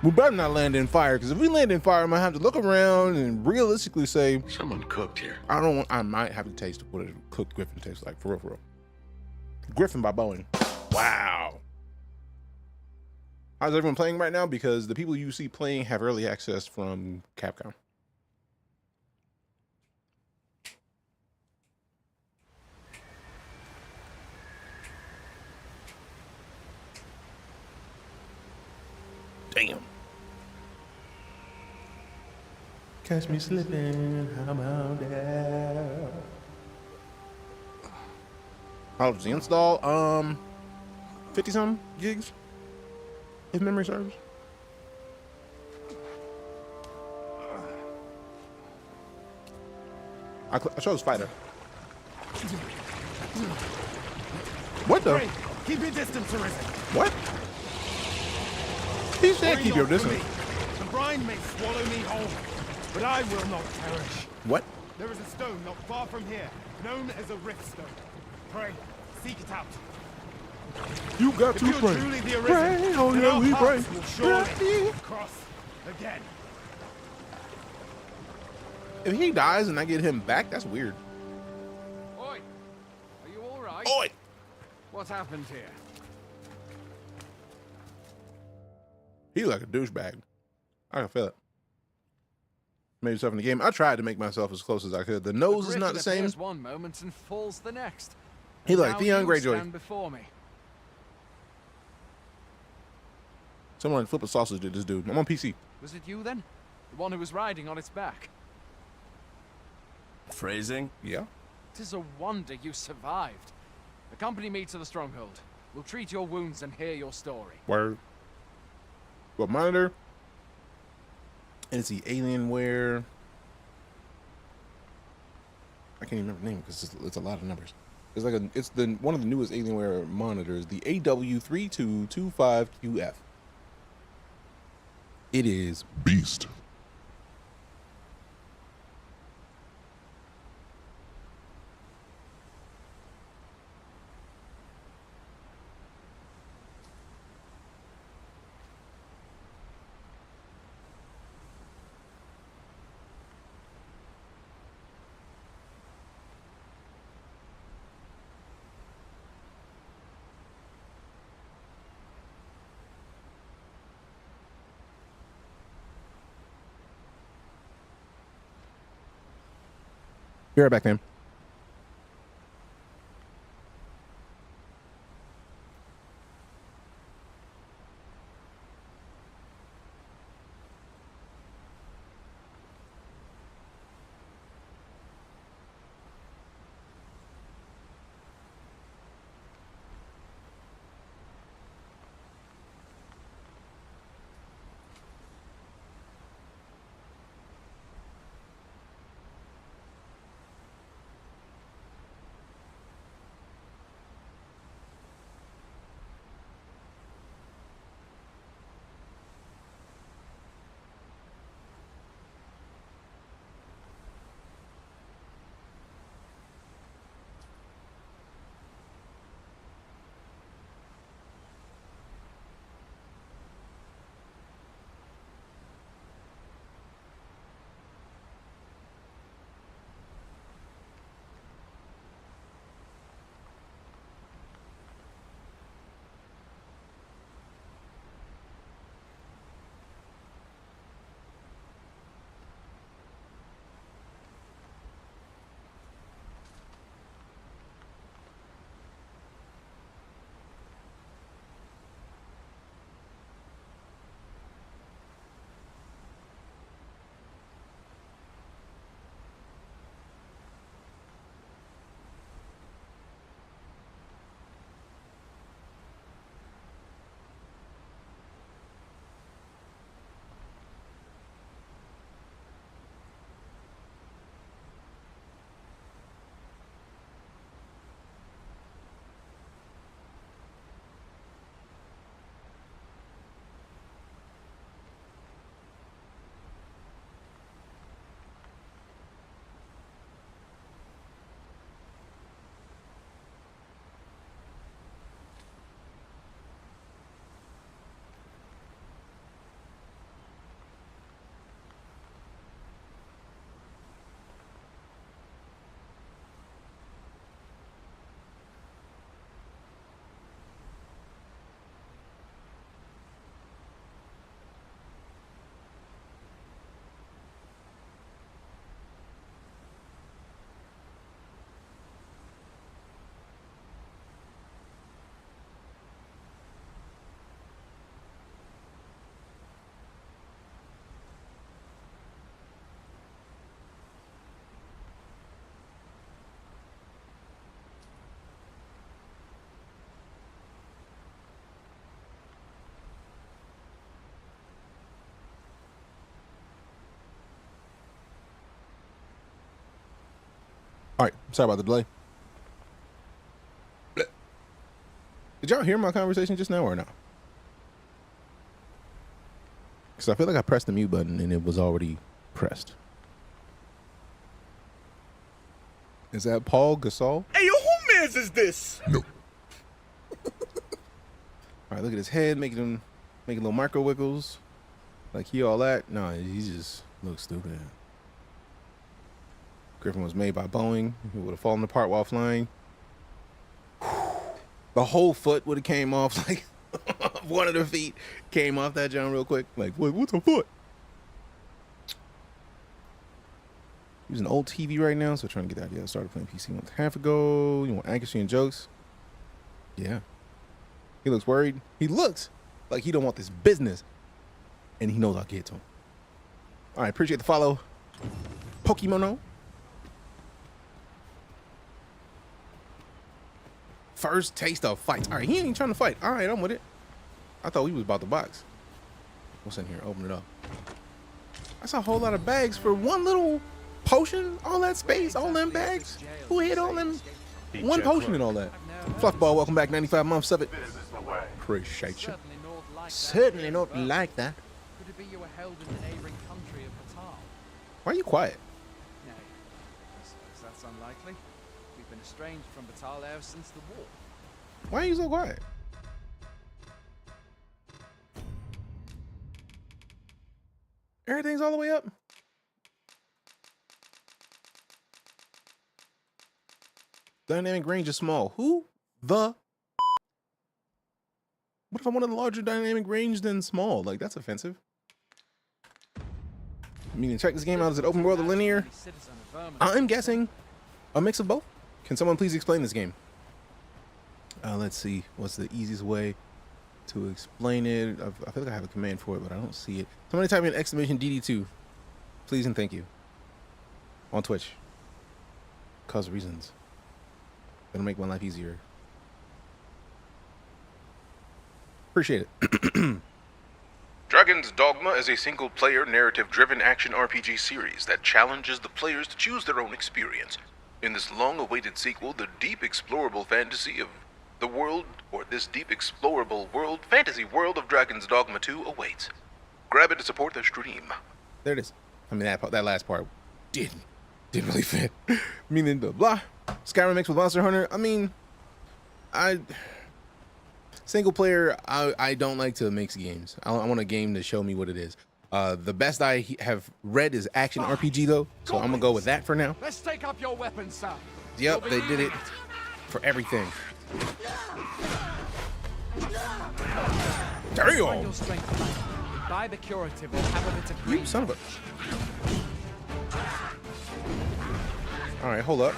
We better not land in fire, because if we land in fire, I'm gonna have to look around and realistically say, Someone cooked here. I might have to taste what a cooked Griffin tastes like, for real, for real. Griffin by Boeing. Wow. How's everyone playing right now? Because the people you see playing have early access from Capcom. Damn. Catch me slipping, how about that? How was the install? 50-something gigs, if memory serves. I chose fighter. What the? Great. Keep your distance, Arisen. What? He said keep your distance. The brine may swallow me whole, but I will not perish. What? There is a stone not far from here, known as a rift stone. Pray, seek it out. You got If to you're pray. truly the Arisen, Pray, oh then yeah, our we pray. paths will surely Pray. cross again. If he dies and I get him back, that's weird. Oi! Are you all right? Oi! What happened here? He like a douchebag. I can feel it. Made himself in the game. I tried to make myself as close as I could. The nose is not the same. Appears one moment and falls the next. He like Now Theon you Greyjoy. stand before me. Someone flip a sausage at this dude. I'm on PC. Was it you then? The one who was riding on its back? Phrasing? Yeah. It is a wonder you survived. Accompany me to the stronghold. We'll treat your wounds and hear your story. Word. Well, monitor. And it's the Alienware. I can't even remember the name because it's a lot of numbers. It's like it's one of the newest Alienware monitors, the AW3225QF. It is Beast. Be right back, man. All right, sorry about the delay. Did y'all hear my conversation just now or not? Because I feel like I pressed the mute button and it was already pressed. Is that Paul Gasol? Hey, yo, who mans is this? No. All right, look at his head, making little micro wiggles. Like he all that. No, he just looks stupid. Griffin was made by Boeing. He would have fallen apart while flying. The whole foot would have came off. Like one of the feet came off that John real quick. Like, what's a foot? Using an old TV right now, so trying to get that idea. I started playing PC a month and a half ago. You want accuracy and jokes? Yeah. He looks worried. He looks like he don't want this business. And he knows I'll get to him. All right, appreciate the follow. Pokemono. First taste of fights. All right, he ain't trying to fight. All right, I'm with it. I thought we was about to box. What's in here? Open it up. That's a whole lot of bags for one little potion. All that space, all them bags. Who hit all them? One potion and all that. Fluffball, welcome back. 95 months of it. Appreciate you. Certainly not like that. Could it be you were held in the neighboring country of Batal? Why are you quiet? Nay, I suppose that's unlikely. We've been estranged from Batal ever since the war. Why are you so quiet? Everything's all the way up. Dynamic range is small. Who the? What if I wanted a larger dynamic range than small? Like, that's offensive. I mean, check this game out. Is it open world or linear? I'm guessing a mix of both. Can someone please explain this game? Let's see. What's the easiest way to explain it? I feel like I have a command for it, but I don't see it. Somebody type in exclamation DD2. Please and thank you. On Twitch. Cause reasons. Gonna make my life easier. Appreciate it. Dragon's Dogma is a single-player, narrative-driven action RPG series that challenges the players to choose their own experience. In this long-awaited sequel, the deep explorable fantasy of the world, or this deep explorable world, fantasy world of Dragon's Dogma 2 awaits. Grab it to support the stream. There it is. I mean, that last part didn't really fit. Meaning the blah. Skyrim mixed with Monster Hunter. I mean, single player, I don't like to mix games. I want a game to show me what it is. The best I have read is action RPG though, so I'm gonna go with that for now. Let's take up your weapons, sir. Yep, they did it for everything. Damn! Your strength. Buy the curative or have a bit of green. You son of a. All right, hold up.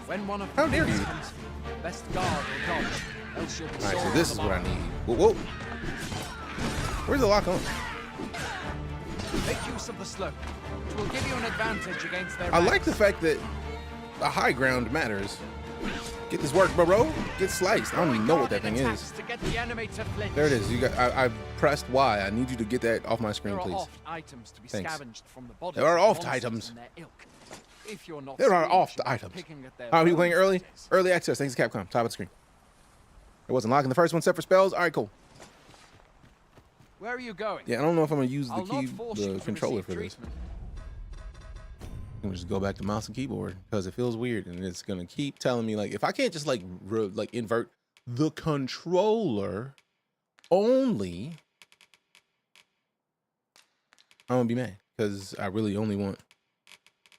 When one of How dare you? Best guard or dodge. Else you'll be All right, so sore this on is the what I line. need. Whoa. Where's the lock on? Make use of the slope. It will give you an advantage against their I like ranks. the fact that the high ground matters. Get this work, bro. Get sliced. I don't even know what that thing is. To get the enemy to flinch. There it is. You got. I pressed Y. I need you to get that off my screen, There are please. oft items to be Thanks. scavenged from the bodies There are of oft monsters items. and their ilk. If you're not There are squeamish oft about items. picking at their Are we playing bones, early? that is. Early access. Thanks to Capcom. Top of the screen. It wasn't locking the first one, set for spells. All right, cool. Where are you going? Yeah, I don't know if I'm gonna use the I'll not key, force you the to controller receive for this. treatment. I'm gonna just go back to mouse and keyboard because it feels weird, and it's gonna keep telling me like if I can't just like invert the controller only, I'm gonna be mad because I really only want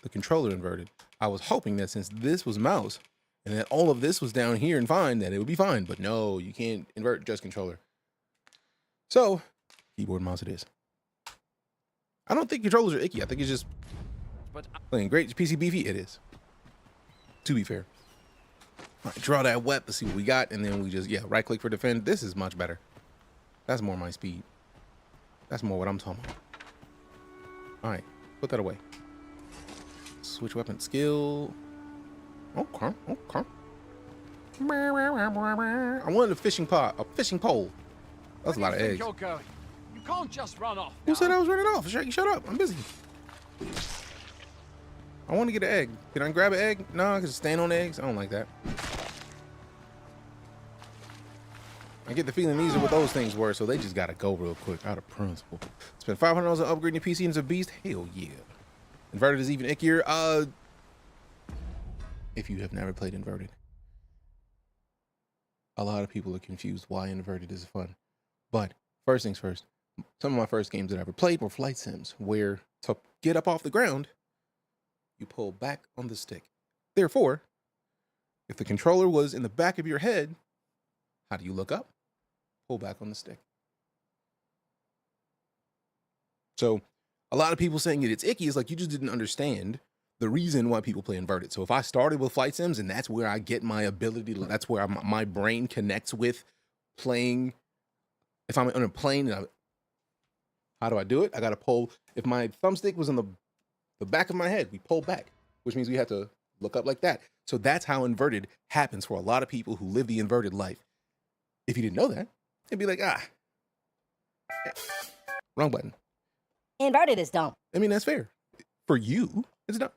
the controller inverted. I was hoping that since this was mouse and that all of this was down here and fine, that it would be fine. But no, you can't invert just controller. So keyboard and mouse it is. I don't think controllers are icky. I think it's just playing great PC beefy. It is. To be fair. All right, draw that web. Let's see what we got, and then we just right click for defend. This is much better. That's more my speed. That's more what I'm talking about. All right, put that away. Switch weapon skill. Okay. I wanted a fishing pole. That's a lot of eggs. You're going. You can't just run off. Who said I was running off? Shut up. I'm busy. I I want to get an egg. Can I grab an egg? No, I can just stand on eggs. I don't like that. I get the feeling these are what those things were, so they just gotta go real quick, out of principle. Spend $500 on upgrading your PC into a beast? Hell yeah. Inverted is even ickier. If you have never played Inverted, a lot of people are confused why Inverted is fun. But first things first, some of my first games that I ever played were flight sims, where to get up off the ground, you pull back on the stick. Therefore, if the controller was in the back of your head, how do you look up? Pull back on the stick. So a lot of people saying it's icky is like you just didn't understand the reason why people play Inverted. So if I started with flight sims and that's where I get my ability, that's where my brain connects with playing. If I'm on a plane, how do I do it? I got to pull. If my thumbstick was on the back of my head, we pull back, which means we have to look up like that. So that's how Inverted happens for a lot of people who live the inverted life. If you didn't know that, it'd be like, wrong button. Inverted is dumb. I mean, that's fair. For you, it's dumb.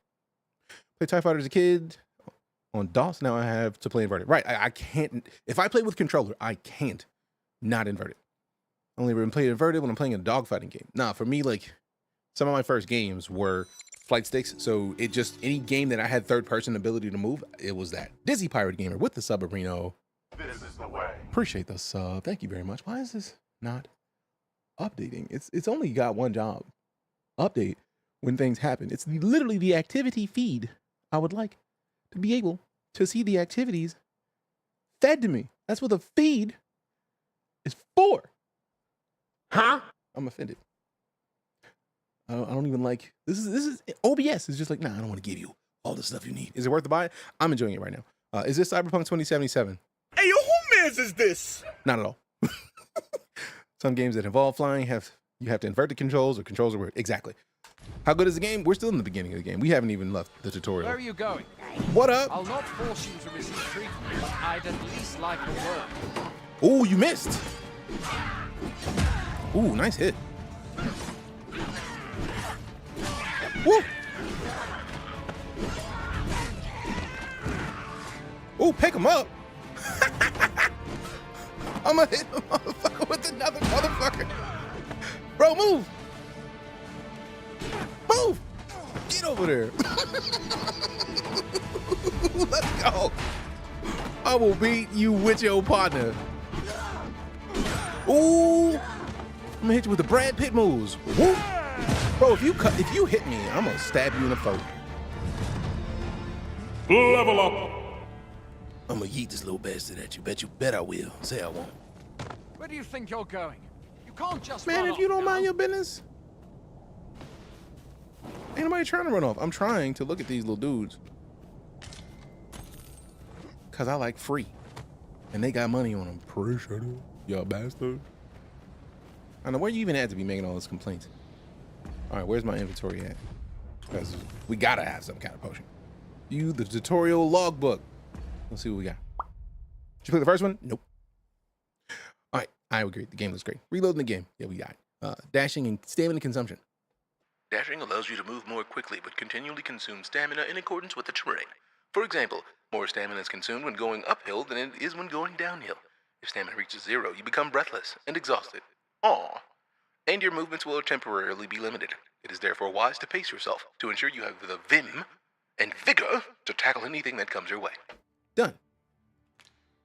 Play TIE Fighter as a kid on DOS. Now I have to play Inverted. Right, I can't. If I play with controller, I can't not Inverted. I only been playing Inverted when I'm playing a dogfighting game. Nah, for me, like, some of my first games were flight sticks. So it just, any game that I had third person ability to move, it was that. Dizzy Pirate Gamer with the Subarino. This is the way. Appreciate the sub. Thank you very much. Why is this not updating? It's only got one job. Update when things happen. It's literally the activity feed. I would like to be able to see the activities fed to me. That's what the feed is for. Huh? I'm offended. I don't even like this. Is OBS is just like, nah, I don't want to give you all the stuff you need. Is it worth the buy? I'm enjoying it right now. Is this Cyberpunk 2077? Hey, yo, who mans is this? Not at all. Some games that involve flying you have to invert the controls, or controls are weird. Exactly. How good is the game? We're still in the beginning of the game. We haven't even left the tutorial. Where are you going? What up? I'll not force you to receive treatment, but I'd at least like a word. Oh, you missed. Ooh, nice hit. Woo. Ooh, pick him up. I'm gonna hit the motherfucker with another motherfucker. Bro, move. Move. Get over there. Let's go. I will beat you with your partner. Ooh. I'm gonna hit you with the Brad Pitt moves. Woo. Bro, if you hit me, I'm gonna stab you in the throat. Level up. I'm gonna yeet this little bastard at you. Bet I will. Say I won't. Where do you think you're going? You can't just Man, run if you don't off mind now. your business. Ain't nobody trying to run off. I'm trying to look at these little dudes. Cause I like free. And they got money on them. Appreciate it. Y'all bastard. I know where you even had to be making all those complaints. All right, where's my inventory at? Because we gotta have some kind of potion. View the tutorial logbook. Let's see what we got. Did you play the first one? Nope. All right, I agree. The game looks great. Reloading the game. Yeah, we got it. Dashing and stamina consumption. Dashing allows you to move more quickly, but continually consume stamina in accordance with the terrain. For example, more stamina is consumed when going uphill than it is when going downhill. If stamina reaches 0, you become breathless and exhausted. Aww. And your movements will temporarily be limited. It is therefore wise to pace yourself to ensure you have the vim and vigor to tackle anything that comes your way. Done.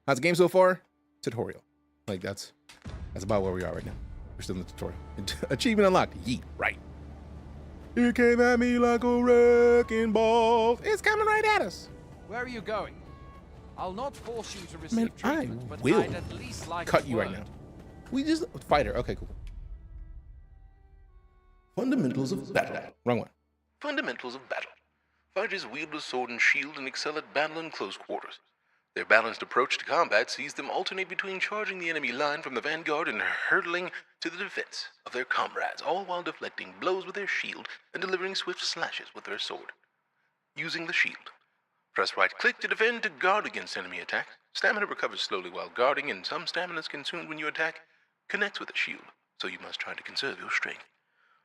How's the game so far? Tutorial. Like that's about where we are right now. We're still in the tutorial. Achievement unlocked. Yeet. Right. It came at me like a wrecking ball. It's coming right at us. Where are you going? I'll not force you to receive Man, I treatment, but will I'd at least like cut a you right word. now. We just fighter. Okay, cool. Fundamentals of battle. Wrong one. Fundamentals of battle. Fighters wield a sword and shield and excel at battle in close quarters. Their balanced approach to combat sees them alternate between charging the enemy line from the vanguard and hurtling to the defense of their comrades, all while deflecting blows with their shield and delivering swift slashes with their sword. Using the shield. Press right-click to defend to guard against enemy attacks. Stamina recovers slowly while guarding, and some stamina is consumed when you attack connects with the shield, so you must try to conserve your strength.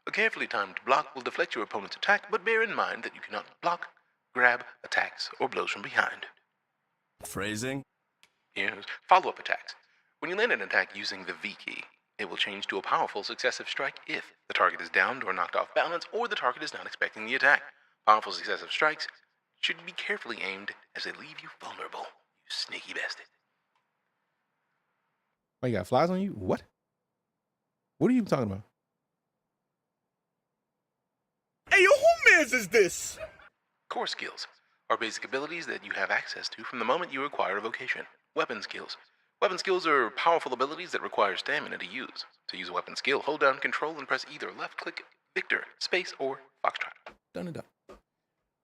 A carefully timed block will deflect your opponent's attack, but bear in mind that you cannot block grab, attacks, or blows from behind. Phrasing? Yes, follow-up attacks. When you land an attack using the V key, it will change to a powerful successive strike if the target is downed or knocked off balance or the target is not expecting the attack. Powerful successive strikes should be carefully aimed as they leave you vulnerable, you sneaky bastard. Oh, you got flies on you? What? What are you talking about? Hey, yo, who mans is this? Core skills are basic abilities that you have access to from the moment you acquire a vocation. Weapon skills. Weapon skills are powerful abilities that require stamina to use. To use a weapon skill, hold down Control and press either left click, Victor, space, or Foxtrot. Done and done.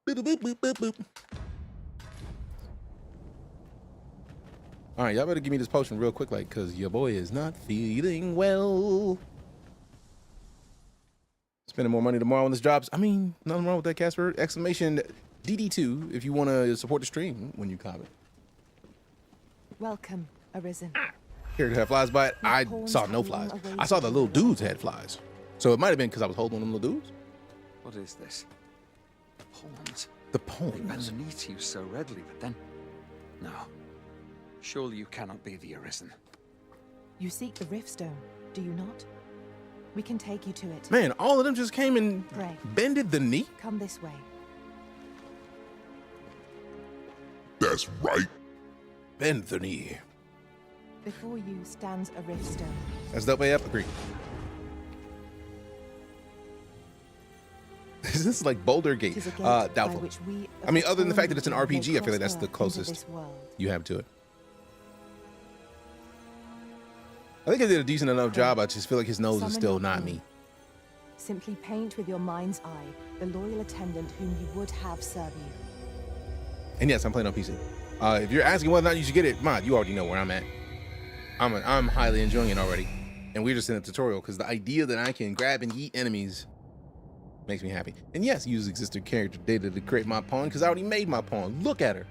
Boop, boop, boop, boop, boop. All right, y'all better give me this potion real quick, like, cause your boy is not feeling well. Spending more money tomorrow when this drops. I mean, nothing wrong with that, Casper. Exclamation DD2 if you want to support the stream when you comment. Welcome, Arisen. Character had flies by it. I saw no flies. I saw the little dudes had flies. So it might have been because I was holding on them little dudes. What is this? Pawns. The pawns. They bend the knee to you so readily, but then... No. Surely you cannot be the Arisen. You seek the Riftstone, do you not? We can take you to it. Man, all of them just came and Pray. bended the knee? Come this way. That's right. Bend the knee. Before you stands a Riftstone. That's dope AF. Agree. Is this like Boulder Gate? Doubtful. I mean, other than the fact that it's an RPG, I feel like that's the closest you have to it. I think I did a decent enough job. I just feel like his nose is still not me. Simply paint with your mind's eye the loyal attendant whom you would have serve you. And yes, I'm playing on PC. If you're asking whether or not you should get it, Mod, you already know where I'm at. I'm highly enjoying it already. And we're just in a tutorial because the idea that I can grab and yeet enemies makes me happy. And yes, use existing character data to create my pawn because I already made my pawn. Look at her.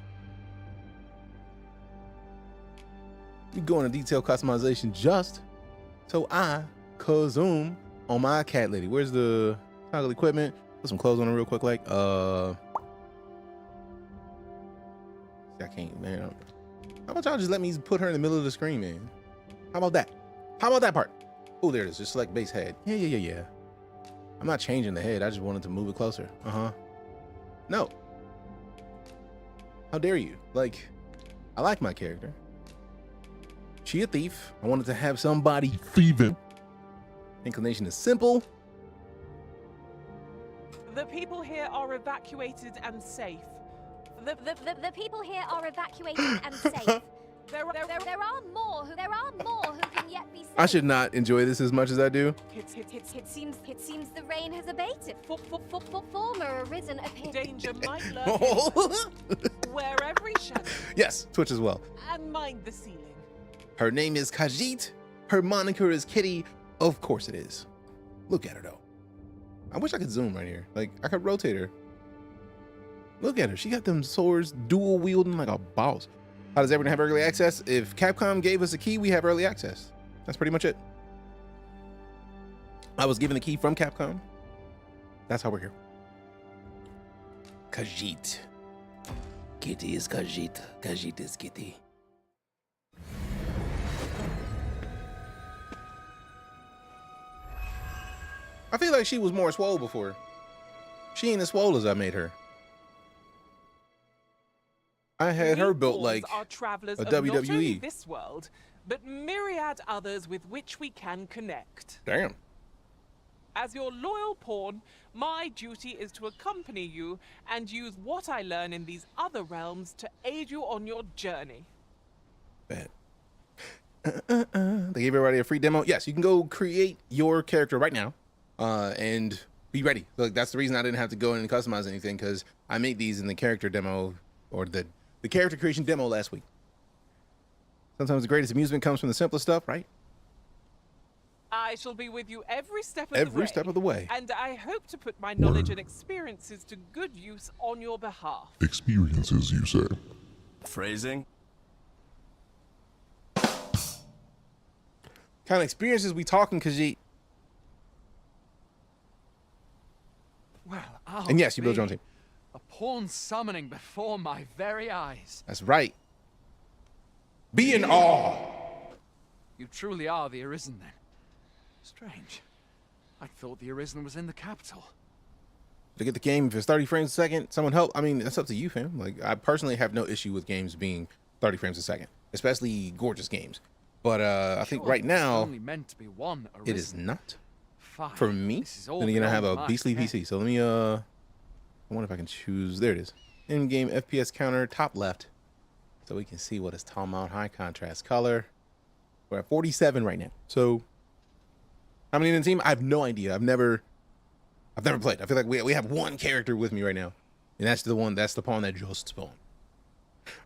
We go into detailed customization just so I can zoom on my cat lady. Where's the toggle equipment? Put some clothes on her real quick, like I can't, man. How about y'all just let me put her in the middle of the screen, man? How about that? How about that part? Oh, there it is. Just select base head. Yeah. I'm not changing the head. I just wanted to move it closer. No. How dare you? Like, I like my character. She a thief. I wanted to have somebody thieving. Inclination is simple. The people here are evacuated and safe. The people here are evacuated and safe. There are more who can yet be saved. I should not enjoy this as much as I do. It seems the rain has abated. Former Arisen appears. Danger might lurk. Wear every shadow. Yes, Twitch as well. And mind the ceiling. Her name is Khajiit. Her moniker is Kitty. Of course it is. Look at her though. I wish I could zoom right here. Like I could rotate her. Look at her. She got them swords dual wielding like a boss. How does everyone have early access? If Capcom gave us a key, we have early access. That's pretty much it. I was given the key from Capcom. That's how we're here. Khajiit. Kitty is Khajiit. Khajiit is Kitty. I feel like she was more swole before. She ain't as swole as I made her. I had her built like are travelers a of not only WWE. this world, but myriad others with which we can connect. Damn. As your loyal pawn, my duty is to accompany you and use what I learn in these other realms to aid you on your journey. Bet. They gave everybody a free demo. Yes, you can go create your character right now and be ready. Like that's the reason I didn't have to go in and customize anything because I made these in the character demo or the character creation demo last week. Sometimes the greatest amusement comes from the simplest stuff, right? I shall be with you every step of the way. Every step of the way. And I hope to put my knowledge and experiences to good use on your behalf. Experiences, you say? Phrasing? Kind of experiences we talking, Khajiit? Well, And yes, you build your own team. A pawn summoning before my very eyes. That's right. Be in awe. You truly are the Arisen, then. Strange. I thought the Arisen was in the capital. To get the game, if it's 30 frames a second, someone help. I mean, that's up to you, fam. Like, I personally have no issue with games being 30 frames a second, especially gorgeous games. But I think right now, only meant to be one Arisen. it is not. Fine. For me, then again, I have a beastly PC. So let me, I wonder if I can choose, there it is. In-game FPS counter, top left. So we can see what it's talking about. High contrast color. We're at 47 right now. So how many in the team? I have no idea. I've never played. I feel like we have one character with me right now. And that's the pawn that just spawned.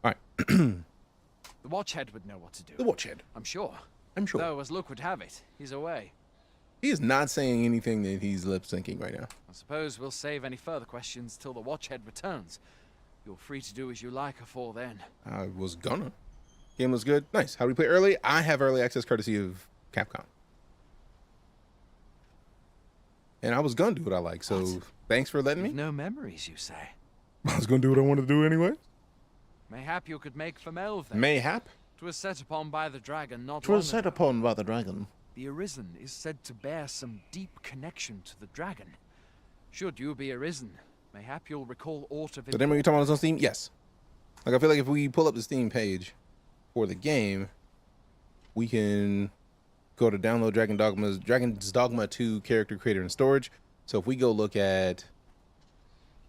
All right. The Watchhead would know what to do. The Watchhead. I'm sure. I'm sure. Though, as luck would have it, he's away. He is not saying anything that he's lip syncing right now. I suppose we'll save any further questions till the Watchhead returns. You're free to do as you like afore then. I was gonna. Game looks good. Nice. How do we play early? I have early access courtesy of Capcom. And I was gonna do what I like, so thanks for letting me. No memories, you say? I was gonna do what I wanted to do anyway. Mayhap you could make for Melv then. Mayhap? 'Twas set upon by the dragon, not 'Twas set upon by the dragon. The Arisen is said to bear some deep connection to the dragon. Should you be Arisen, mayhap you'll recall aught of it. So then when you're talking about this on Steam, yes. Like I feel like if we pull up the Steam page for the game, we can go to download Dragon's Dogma 2 character creator and storage. So if we go look at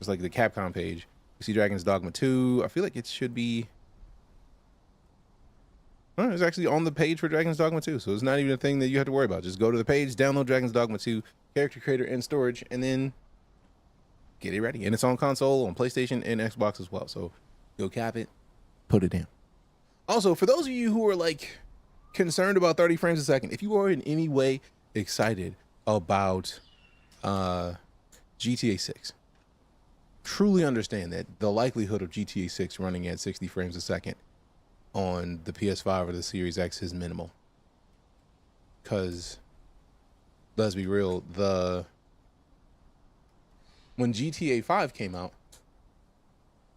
it's like the Capcom page, you see Dragon's Dogma 2. I feel like it should be it's actually on the page for Dragon's Dogma 2, so it's not even a thing that you have to worry about. Just go to the page, download Dragon's Dogma 2 character creator and storage, and then get it ready. And it's on console, on PlayStation, and Xbox as well. So go cap it, put it in. Also, for those of you who are like concerned about 30 frames a second, if you are in any way excited about GTA 6, truly understand that the likelihood of GTA 6 running at 60 frames a second on the PS5 or the Series X is minimal. Because let's be real, when GTA 5 came out,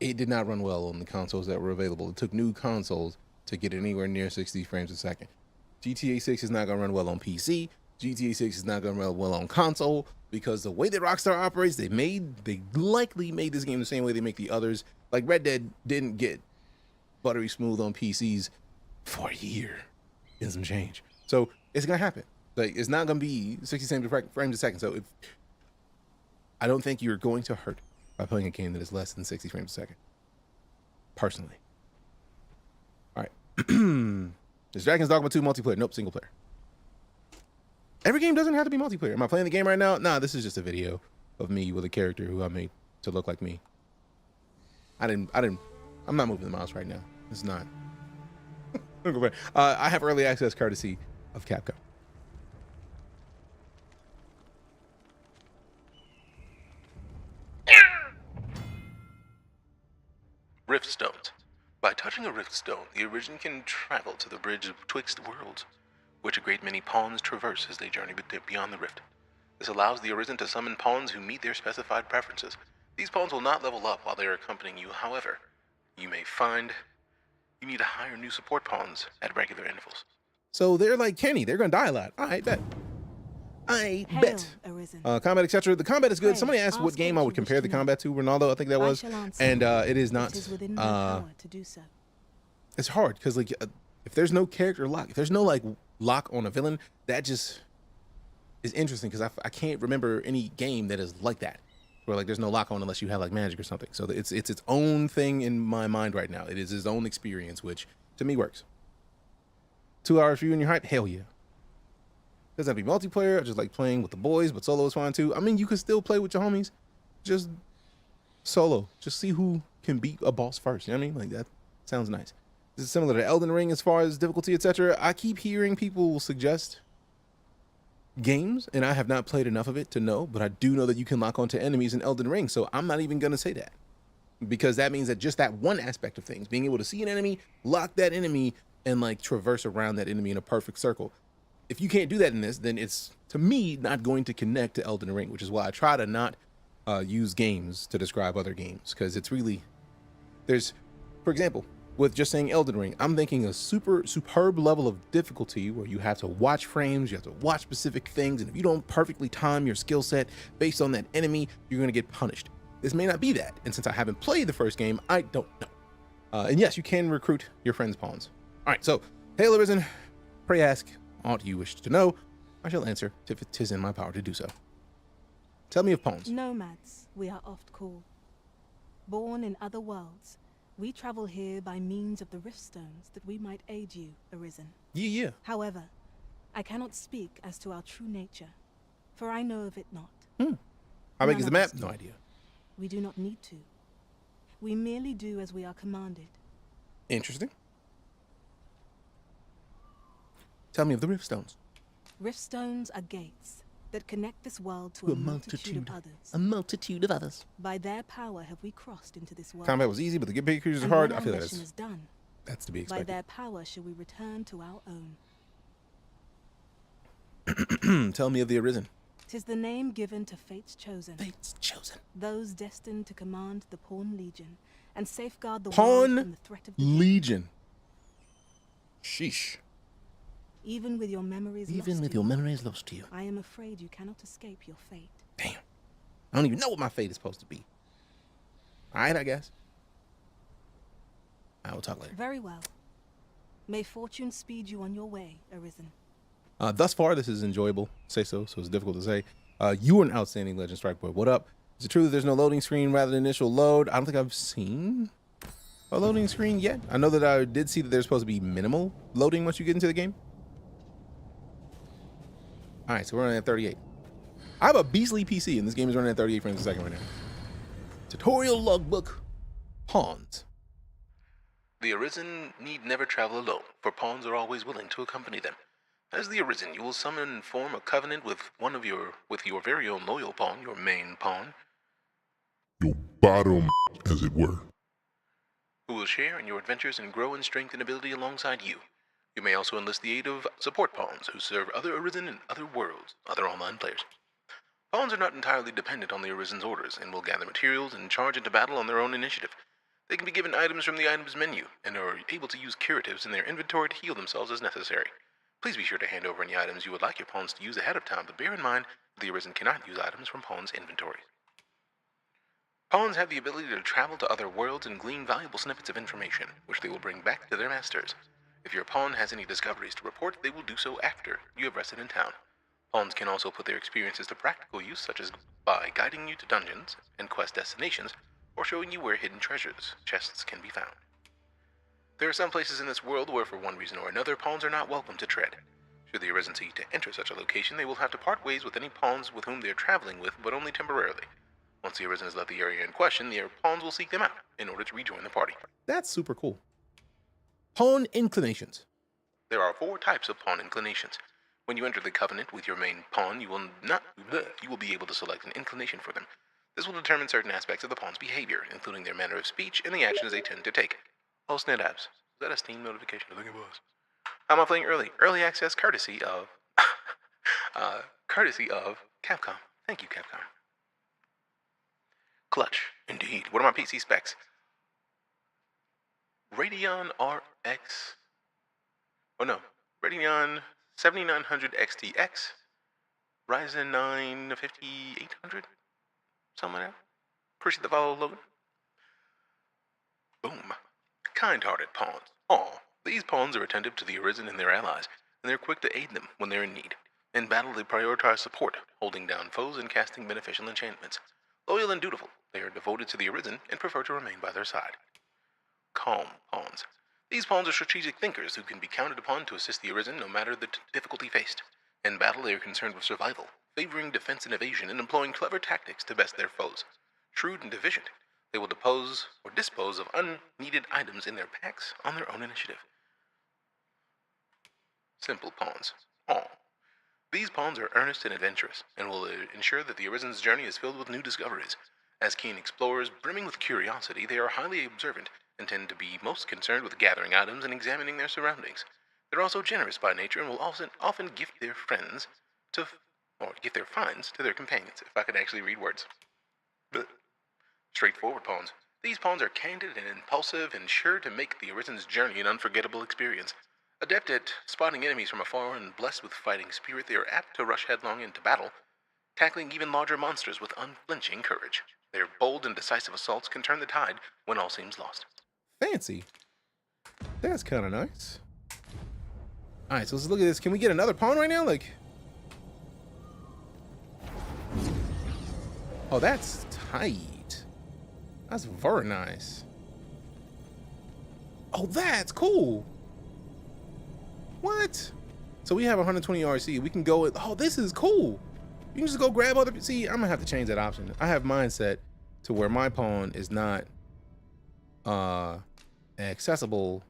it did not run well on the consoles that were available. It took new consoles to get anywhere near 60 frames a second. GTA 6 is not going to run well on PC. GTA 6 is not going to run well on console because the way that Rockstar operates, they likely made this game the same way they make the others. Like Red Dead didn't get buttery smooth on PCs for a year and some change. So it's going to happen. Like it's not going to be 60 frames a second. So I don't think you're going to hurt by playing a game that is less than 60 frames a second. Personally. All right. Is Dragon's Dogma 2 multiplayer? Nope, single player. Every game doesn't have to be multiplayer. Am I playing the game right now? Nah, this is just a video of me with a character who I made to look like me. I'm not moving the mouse right now. It's not. I have early access courtesy of Capcom. Rift Stones. By touching a rift stone, the Arisen can travel to the bridge betwixt worlds, which a great many pawns traverse as they journey beyond the rift. This allows the Arisen to summon pawns who meet their specified preferences. These pawns will not level up while they are accompanying you, however, you may find you need to hire new support pawns at regular intervals. So they're like Kenny, they're gonna die a lot. I bet. Combat, etc. The combat is good. Somebody asked what game I would compare the combat to. Ronaldo, I think that was. And it is not. It's hard because like if there's no character lock, if there's no like lock on a villain, that just is interesting because I can't remember any game that is like that. Where like there's no lock on unless you have like magic or something. So it's its own thing in my mind right now. It is its own experience, which to me works. 2 hours for you and your hype? Hell yeah. Doesn't have to be multiplayer. I just like playing with the boys, but solo is fine too. I mean, you can still play with your homies, just solo. Just see who can beat a boss first. You know what I mean? Like that sounds nice. This is similar to Elden Ring as far as difficulty, etc. I keep hearing people suggest games, and I have not played enough of it to know, but I do know that you can lock onto enemies in Elden Ring, so I'm not even going to say that. Because that means that just that one aspect of things, being able to see an enemy, lock that enemy, and like traverse around that enemy in a perfect circle. If you can't do that in this, then it's, to me, not going to connect to Elden Ring, which is why I try to not use games to describe other games, because it's really, there's, for example, with just saying Elden Ring, I'm thinking a superb level of difficulty where you have to watch frames, you have to watch specific things, and if you don't perfectly time your skill set based on that enemy, you're going to get punished. This may not be that, and since I haven't played the first game, I don't know. And yes, you can recruit your friends' pawns. All right, so, Hail Arisen, pray ask aught you wish to know. I shall answer if it is in my power to do so. Tell me of pawns. Nomads, we are oft called. Born in other worlds, we travel here by means of the rift stones that we might aid you, Arisen. Yeah. However, I cannot speak as to our true nature, for I know of it not. How big is the map? No idea. We do not need to. We merely do as we are commanded. Interesting. Tell me of the rift stones. Rift stones are gates that connect this world to a multitude of others. A multitude of others. By their power have we crossed into this world. Combat was easy, but the get big creatures are hard. I feel that that's is done. That's to be expected. By their power shall we return to our own. Tell me of the Arisen. 'Tis the name given to fate's chosen. Fate's chosen. Those destined to command the Pawn Legion and safeguard the world Pawn from the threat of the Legion. Sheesh. Even with your memories lost to you, I am afraid you cannot escape your fate. Damn. I don't even know what my fate is supposed to be. All right, I guess. I will talk later. Very well. May fortune speed you on your way, Arisen. Thus far, this is enjoyable. Say so it's difficult to say. You are an outstanding Legend Strike Boy. What up? Is it true that there's no loading screen rather than initial load? I don't think I've seen a loading screen yet. I know that I did see that there's supposed to be minimal loading once you get into the game. All right, so we're running at 38. I have a beastly PC, and this game is running at 38 frames a second right now. Tutorial logbook. Pawns. The Arisen need never travel alone, for pawns are always willing to accompany them. As the Arisen, you will summon and form a covenant with your very own loyal pawn, your main pawn. Your bottom, as it were. Who will share in your adventures and grow in strength and ability alongside you. You may also enlist the aid of support pawns who serve other Arisen and other worlds, other online players. Pawns are not entirely dependent on the Arisen's orders and will gather materials and charge into battle on their own initiative. They can be given items from the items menu and are able to use curatives in their inventory to heal themselves as necessary. Please be sure to hand over any items you would like your pawns to use ahead of time, but bear in mind that the Arisen cannot use items from pawns' inventories. Pawns have the ability to travel to other worlds and glean valuable snippets of information, which they will bring back to their masters. If your pawn has any discoveries to report, they will do so after you have rested in town. Pawns can also put their experiences to practical use, such as by guiding you to dungeons and quest destinations, or showing you where hidden chests can be found. There are some places in this world where, for one reason or another, pawns are not welcome to tread. Should the Arisen seek to enter such a location, they will have to part ways with any pawns with whom they are traveling with, but only temporarily. Once the Arisen has left the area in question, their pawns will seek them out in order to rejoin the party. That's super cool. Pawn inclinations. There are 4 types of pawn inclinations. When you enter the covenant with your main pawn, you will be able to select an inclination for them. This will determine certain aspects of the pawn's behavior, including their manner of speech and the actions they tend to take. Oh, SnapApps. Was that a Steam notification? I think it was. How am I playing early? Early access courtesy of Capcom. Thank you, Capcom. Clutch, indeed. What are my PC specs? Radeon RX. Oh no, Radeon 7900 XTX, Ryzen 9 5800, something like that. Appreciate the follow, Logan. Boom. Kind-hearted pawns. Aw, these pawns are attentive to the Arisen and their allies, and they're quick to aid them when they're in need. In battle, they prioritize support, holding down foes and casting beneficial enchantments. Loyal and dutiful, they are devoted to the Arisen and prefer to remain by their side. Calm pawns. These pawns are strategic thinkers who can be counted upon to assist the Arisen no matter the difficulty faced. In battle, they are concerned with survival, favoring defense and evasion, and employing clever tactics to best their foes. Shrewd and efficient, they will dispose of unneeded items in their packs on their own initiative. Simple pawns. Aw. These pawns are earnest and adventurous, and will ensure that the Arisen's journey is filled with new discoveries. As keen explorers brimming with curiosity, they are highly observant and tend to be most concerned with gathering items and examining their surroundings. They're also generous by nature and will often gift their finds to their companions, if I could actually read words. straightforward pawns. These pawns are candid and impulsive and sure to make the Arisen's journey an unforgettable experience. Adept at spotting enemies from afar and blessed with fighting spirit, they are apt to rush headlong into battle, tackling even larger monsters with unflinching courage. Their bold and decisive assaults can turn the tide when all seems lost. Fancy. That's kind of nice. All right, so let's look at this. Can we get another pawn right now? Like, oh, that's tight. That's very nice. Oh, that's cool. What? So we have 120 RC. We can go with, oh, this is cool. You can just go grab other, see, I'm gonna have to change that option. I have mine set to where my pawn is not accessible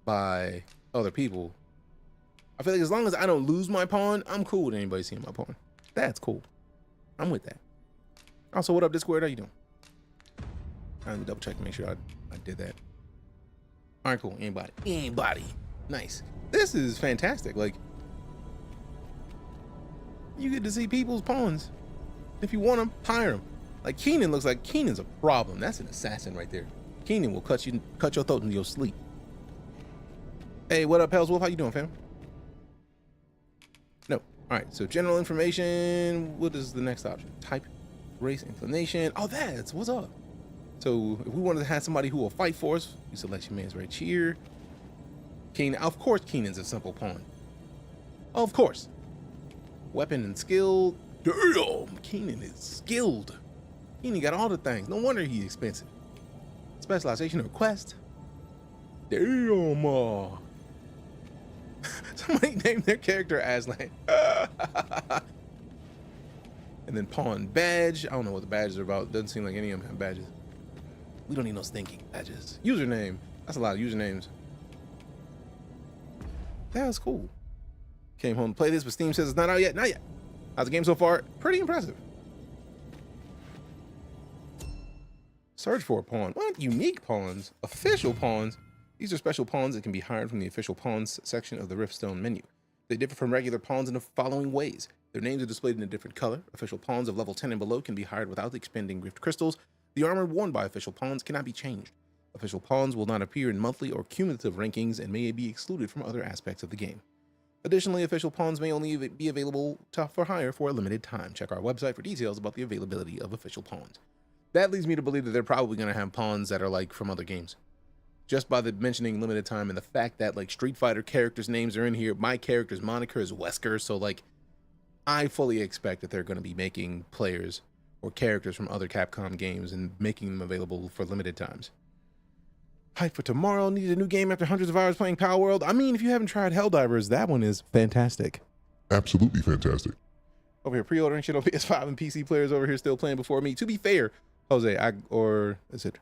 by other people. I feel like as long as I don't lose my pawn, I'm cool with anybody seeing my pawn. That's cool. I'm with that. Also, what up, Discord? How you doing? Let me double check to make sure I did that. All right, cool. Anybody. Nice. This is fantastic. Like, you get to see people's pawns. If you want them, hire them. Like, Keenan looks like Keenan's a problem. That's an assassin right there. Keenan will cut your throat in your sleep. Hey, what up, Hells Wolf? How you doing, fam? No. All right, so general information. What is the next option? Type, race, inclination. Oh, that's what's up. So if we wanted to have somebody who will fight for us, you select your man's right here. Keenan, of course, Keenan's a simple pawn. Of course. Weapon and skill. Damn, Keenan is skilled. Keenan got all the things. No wonder he's expensive. Specialization or quest. Damn. Somebody named their character Aslan. And then pawn badge. I don't know what the badges are about. Doesn't seem like any of them have badges. We don't need no stinking badges. Username. That's a lot of usernames. That was cool. Came home to play this, but Steam says it's not out yet. Not yet. How's the game so far? Pretty impressive. Search for a pawn. What? Unique pawns? Official pawns? These are special pawns that can be hired from the official pawns section of the Riftstone menu. They differ from regular pawns in the following ways. Their names are displayed in a different color. Official pawns of level 10 and below can be hired without expending Rift crystals. The armor worn by official pawns cannot be changed. Official pawns will not appear in monthly or cumulative rankings and may be excluded from other aspects of the game. Additionally, official pawns may only be available for hire for a limited time. Check our website for details about the availability of official pawns. That leads me to believe that they're probably going to have pawns that are like from other games. Just by the mentioning limited time and the fact that like Street Fighter characters' names are in here. My character's moniker is Wesker, so like I fully expect that they're going to be making players or characters from other Capcom games and making them available for limited times. Hype for tomorrow. Need a new game after hundreds of hours playing Power World. I mean, if you haven't tried Helldivers, that one is fantastic. Absolutely fantastic. Over here pre-ordering shit on PS5 and PC players over here still playing before me. To be fair, Jose, or is it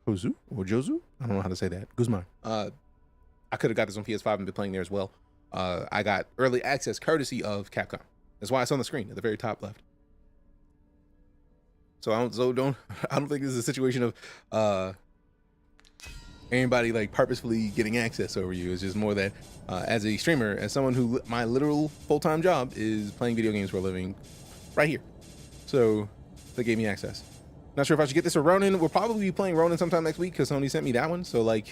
Josu or Josu? I don't know how to say that. Guzman. I could have got this on PS5 and been playing there as well. I got early access courtesy of Capcom. That's why it's on the screen at the very top left. So I don't think this is a situation of anybody like purposefully getting access over you. It's just more that as a streamer, as someone who my literal full-time job is playing video games for a living right here. So they gave me access. Not sure if I should get this or Ronin. We'll probably be playing Ronin sometime next week because Sony sent me that one. So like,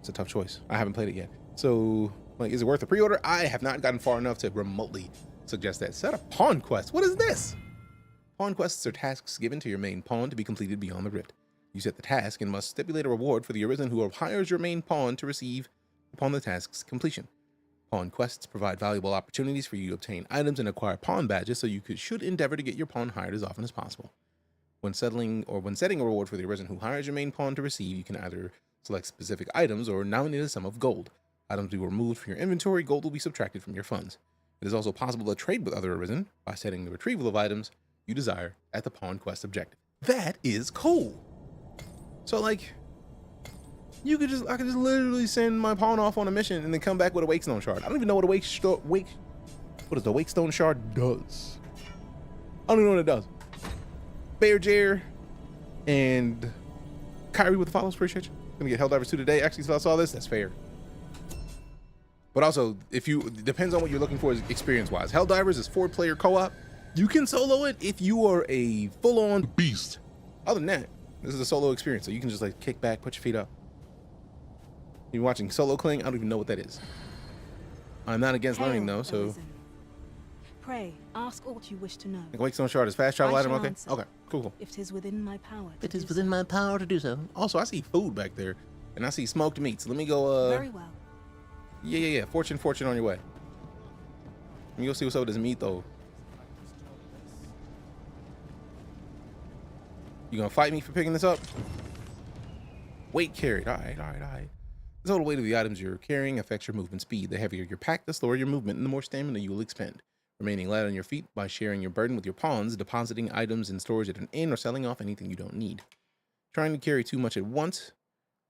it's a tough choice. I haven't played it yet. So like, is it worth a pre-order? I have not gotten far enough to remotely suggest that. Set a pawn quest. What is this? Pawn quests are tasks given to your main pawn to be completed beyond the rift. You set the task and must stipulate a reward for the arisen who hires your main pawn to receive upon the task's completion. Pawn quests provide valuable opportunities for you to obtain items and acquire pawn badges, so you should endeavor to get your pawn hired as often as possible. When setting a reward for the arisen who hires your main pawn to receive, you can either select specific items or nominate a sum of gold. Items will be removed from your inventory, gold will be subtracted from your funds. It is also possible to trade with other arisen by setting the retrieval of items you desire at the pawn quest objective. That is cool. So like, I could just literally send my pawn off on a mission and then come back with a Wakestone shard. I don't even know what a the Wakestone shard does. I don't even know what it does. Bear Jer and Kyrie with the follows, appreciate you. Gonna get Helldivers 2 today. Actually, if I saw this, that's fair. But also, depends on what you're looking for experience-wise. Helldivers is 4-player co-op. You can solo it if you are a full-on beast. Other than that, this is a solo experience, so you can just like kick back, put your feet up. You're watching Solo Cling? I don't even know what that is. I'm not against learning though, so. Pray, ask aught you wish to know. Like Wakestone Shard is fast travel I item, shall okay? answer, Okay, cool. If 'tis within my power. It is within my power to do so. Also, I see food back there, and I see smoked meats. Let me go, Very well. Yeah. Fortune on your way. Let me go see what's up with this meat, though. You gonna fight me for picking this up? Weight carried. All right. The total weight of the items you're carrying affects your movement speed. The heavier your pack, the slower your movement, and the more stamina you will expend. Remaining light on your feet by sharing your burden with your pawns, depositing items in storage at an inn, or selling off anything you don't need. Trying to carry too much at once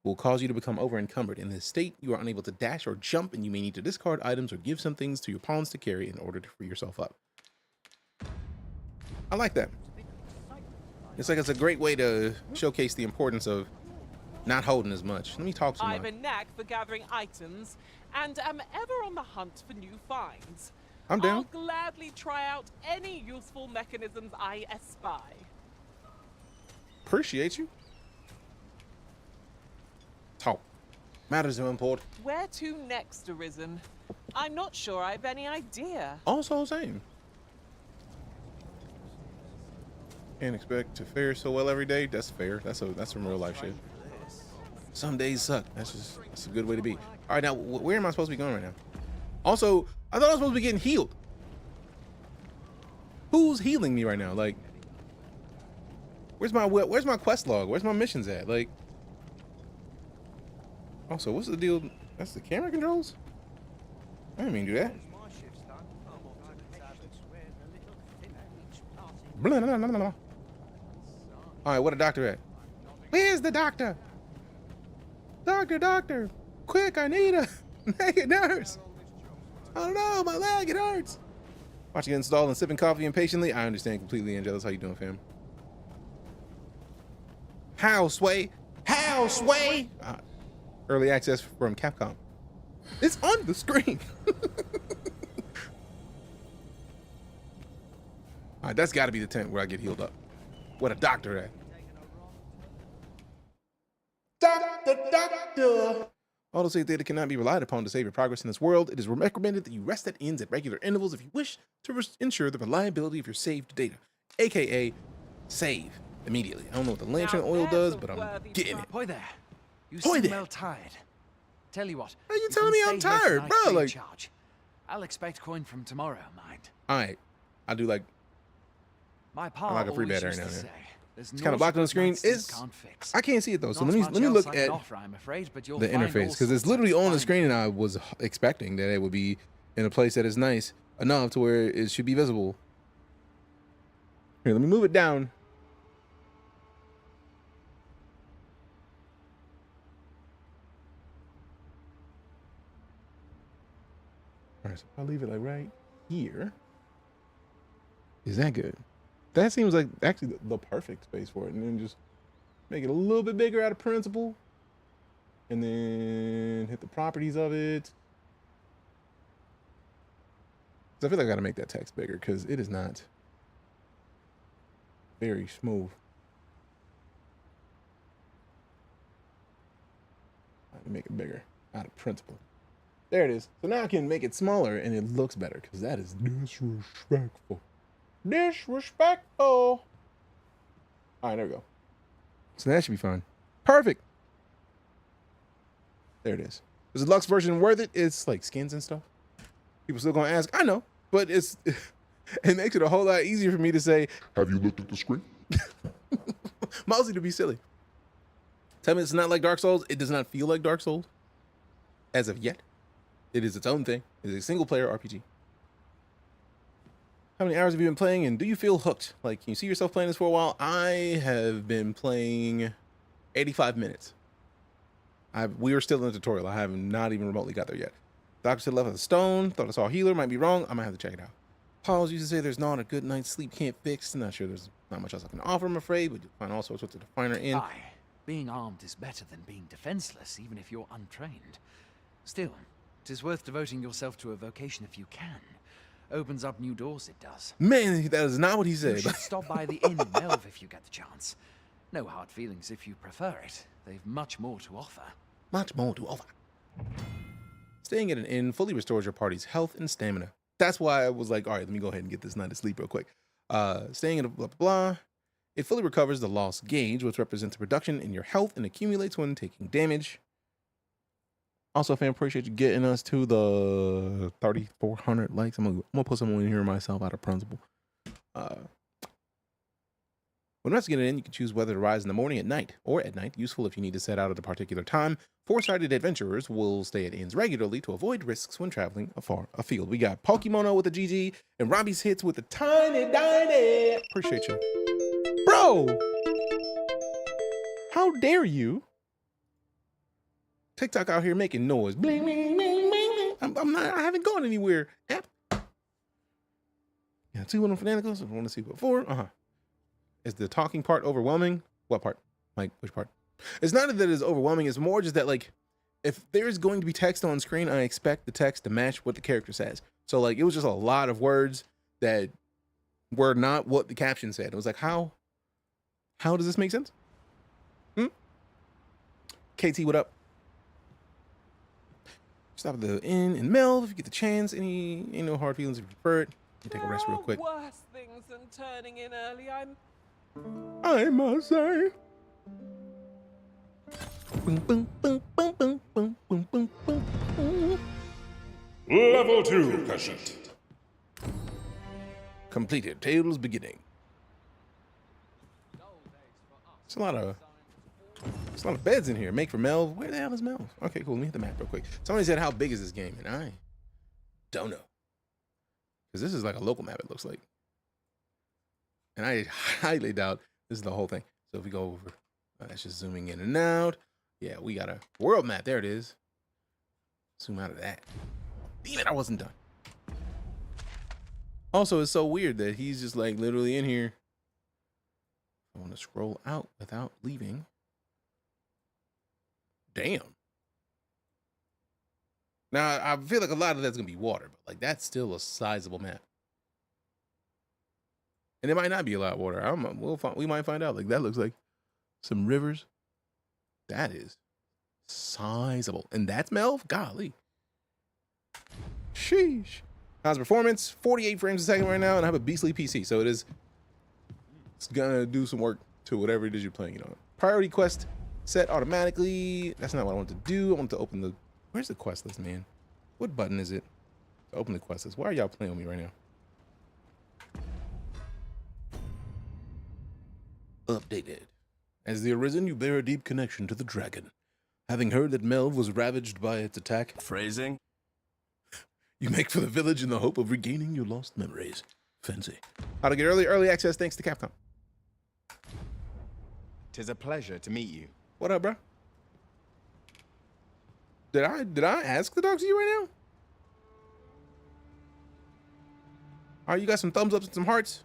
will cause you to become over-encumbered. In this state, you are unable to dash or jump, and you may need to discard items or give some things to your pawns to carry in order to free yourself up. I like that. It's like it's a great way to showcase the importance of not holding as much. Let me talk to I've a knack for gathering items and am ever on the hunt for new finds. I'm down. I'll gladly try out any useful mechanisms I espy. Appreciate you. Talk. Matters of import. Where to next, Arisen? I'm not sure I've any idea. Also same. Can't expect to fare so well every day. That's fair. That's some real life shit. Some days suck. That's a good way to be. All right, now where am I supposed to be going right now? Also, I thought I was supposed to be getting healed. Who's healing me right now? Like, where's my quest log? Where's my missions at? Like, also, what's the deal? That's the camera controls? I didn't mean to do that. Blah, blah, blah, blah. All right, what a doctor at? Where's the doctor? Doctor, quick, I need a naked nurse. I don't know, my leg, it hurts. Watching it installed and sipping coffee impatiently. I understand completely, Angela. How you doing, fam? How, Sway? Early access from Capcom. It's on the screen. All right, that's got to be the tent where I get healed up. What a doctor at. Doctor. Autosave data cannot be relied upon to save your progress in this world. It is recommended that you rest at inns at regular intervals if you wish to ensure the reliability of your saved data, aka save immediately. I don't know what the lantern oil does, but I'm getting it. Boy there, you Boy seem there. well tired. Tell you what. How you telling me I'm tired, bro? Like, charge. I'll expect coin from tomorrow, mind. all right, I do like. My pa I like a free always bed right used now. to Yeah. say, there's It's kind of blocked on the screen. I can't see it though. So let me look at I'm afraid, but the interface because it's literally on the screen, and I was expecting that it would be in a place that is nice enough to where it should be visible. Here, let me move it down. All right, so I'll leave it like right here. Is that good? That seems like actually the perfect space for it. And then just make it a little bit bigger out of principle. And then hit the properties of it. So I feel like I gotta make that text bigger because it is not very smooth. I can make it bigger out of principle. There it is. So now I can make it smaller and it looks better because that is disrespectful. Disrespectful. All right, there we go. So that should be fine. Perfect. There it is. Is the Lux version worth it? It's like skins and stuff. People still gonna ask. I know, but it makes it a whole lot easier for me to say, have you looked at the screen? Mostly to be silly. Tell me it's not like Dark Souls. It does not feel like Dark Souls as of yet. It is its own thing. It is a single player RPG. How many hours have you been playing, and do you feel hooked? Like, can you see yourself playing this for a while? I have been playing 85 minutes. We are still in the tutorial. I have not even remotely got there yet. Doctor said left with a stone. Thought I saw a healer. Might be wrong. I might have to check it out. Pauls used to say there's not a good night's sleep can't fix. I'm not sure there's not much else I can offer, I'm afraid, but you'll find all sorts of the finer in. Aye, being armed is better than being defenseless, even if you're untrained. Still, it is worth devoting yourself to a vocation if you can. Opens up new doors, it does. Man, that is not what he You said. should stop by the inn in Melv if you get the chance. No hard feelings if you prefer it. They've much more to offer. Much more to offer. Staying at an inn fully restores your party's health and stamina. That's why I was like, all right, let me go ahead and get this night of sleep real quick. Staying at a blah, blah, blah. It fully recovers the lost gauge, which represents a reduction in your health and accumulates when taking damage. Also, fam, appreciate you getting us to the 3,400 likes. I'm gonna put someone in here myself out of principle. When investigating in, you can choose whether to rise in the morning, at night, or at night. Useful if you need to set out at a particular time. Foresighted adventurers will stay at inns regularly to avoid risks when traveling afar afield. We got Pokimono with the GG and Robbie's hits with the tiny diny. Appreciate you, bro. How dare you? TikTok out here making noise. Bling, bling, bling, bling. I'm not. I haven't gone anywhere. Yep. Yeah, 2 of them fanaticals. I want to see what for. Is the talking part overwhelming? What part? Like, which part? It's not that it's overwhelming. It's more just that, like, if there's going to be text on screen, I expect the text to match what the character says. So, like, it was just a lot of words that were not what the caption said. It was like, how does this make sense? KT, what up? Stop at the inn in Melv if you get the chance. Ain't no hard feelings if you prefer it. You take a rest real quick. Worse things than turning in early. I must say. Boom, boom, boom, boom, boom, boom, boom, boom, boom. Level 2 patient. Completed. Tales beginning. It's a lot of beds in here. Make for Melv. Where the hell is Melv? Okay, cool. Let me hit the map real quick. Somebody said, how big is this game? And I don't know. Because this is like a local map, it looks like. And I highly doubt this is the whole thing. So if we go over, that's just zooming in and out. Yeah, we got a world map. There it is. Zoom out of that. Damn it, I wasn't done. Also, it's so weird that he's just like literally in here. I want to scroll out without leaving. Damn. Now, I feel like a lot of that's going to be water, but like that's still a sizable map. And it might not be a lot of water. We might find out. Like that looks like some rivers. That is sizable. And that's Melv? Golly. Sheesh. How's performance? 48 frames a second right now, and I have a beastly PC. So it's gonna do some work to whatever it is you're playing it on. Priority quest set automatically. That's not what I want to do. I want to open the... Where's the quest list, man? What button is it to open the quest list? Why are y'all playing with me right now? Updated. As the Arisen, you bear a deep connection to the dragon. Having heard that Melv was ravaged by its attack. Phrasing. You make for the village in the hope of regaining your lost memories. Fancy. How to get early access thanks to Capcom. 'Tis a pleasure to meet you. What up, bro? Did I ask to talk to you right now? All right, you got some thumbs ups and some hearts?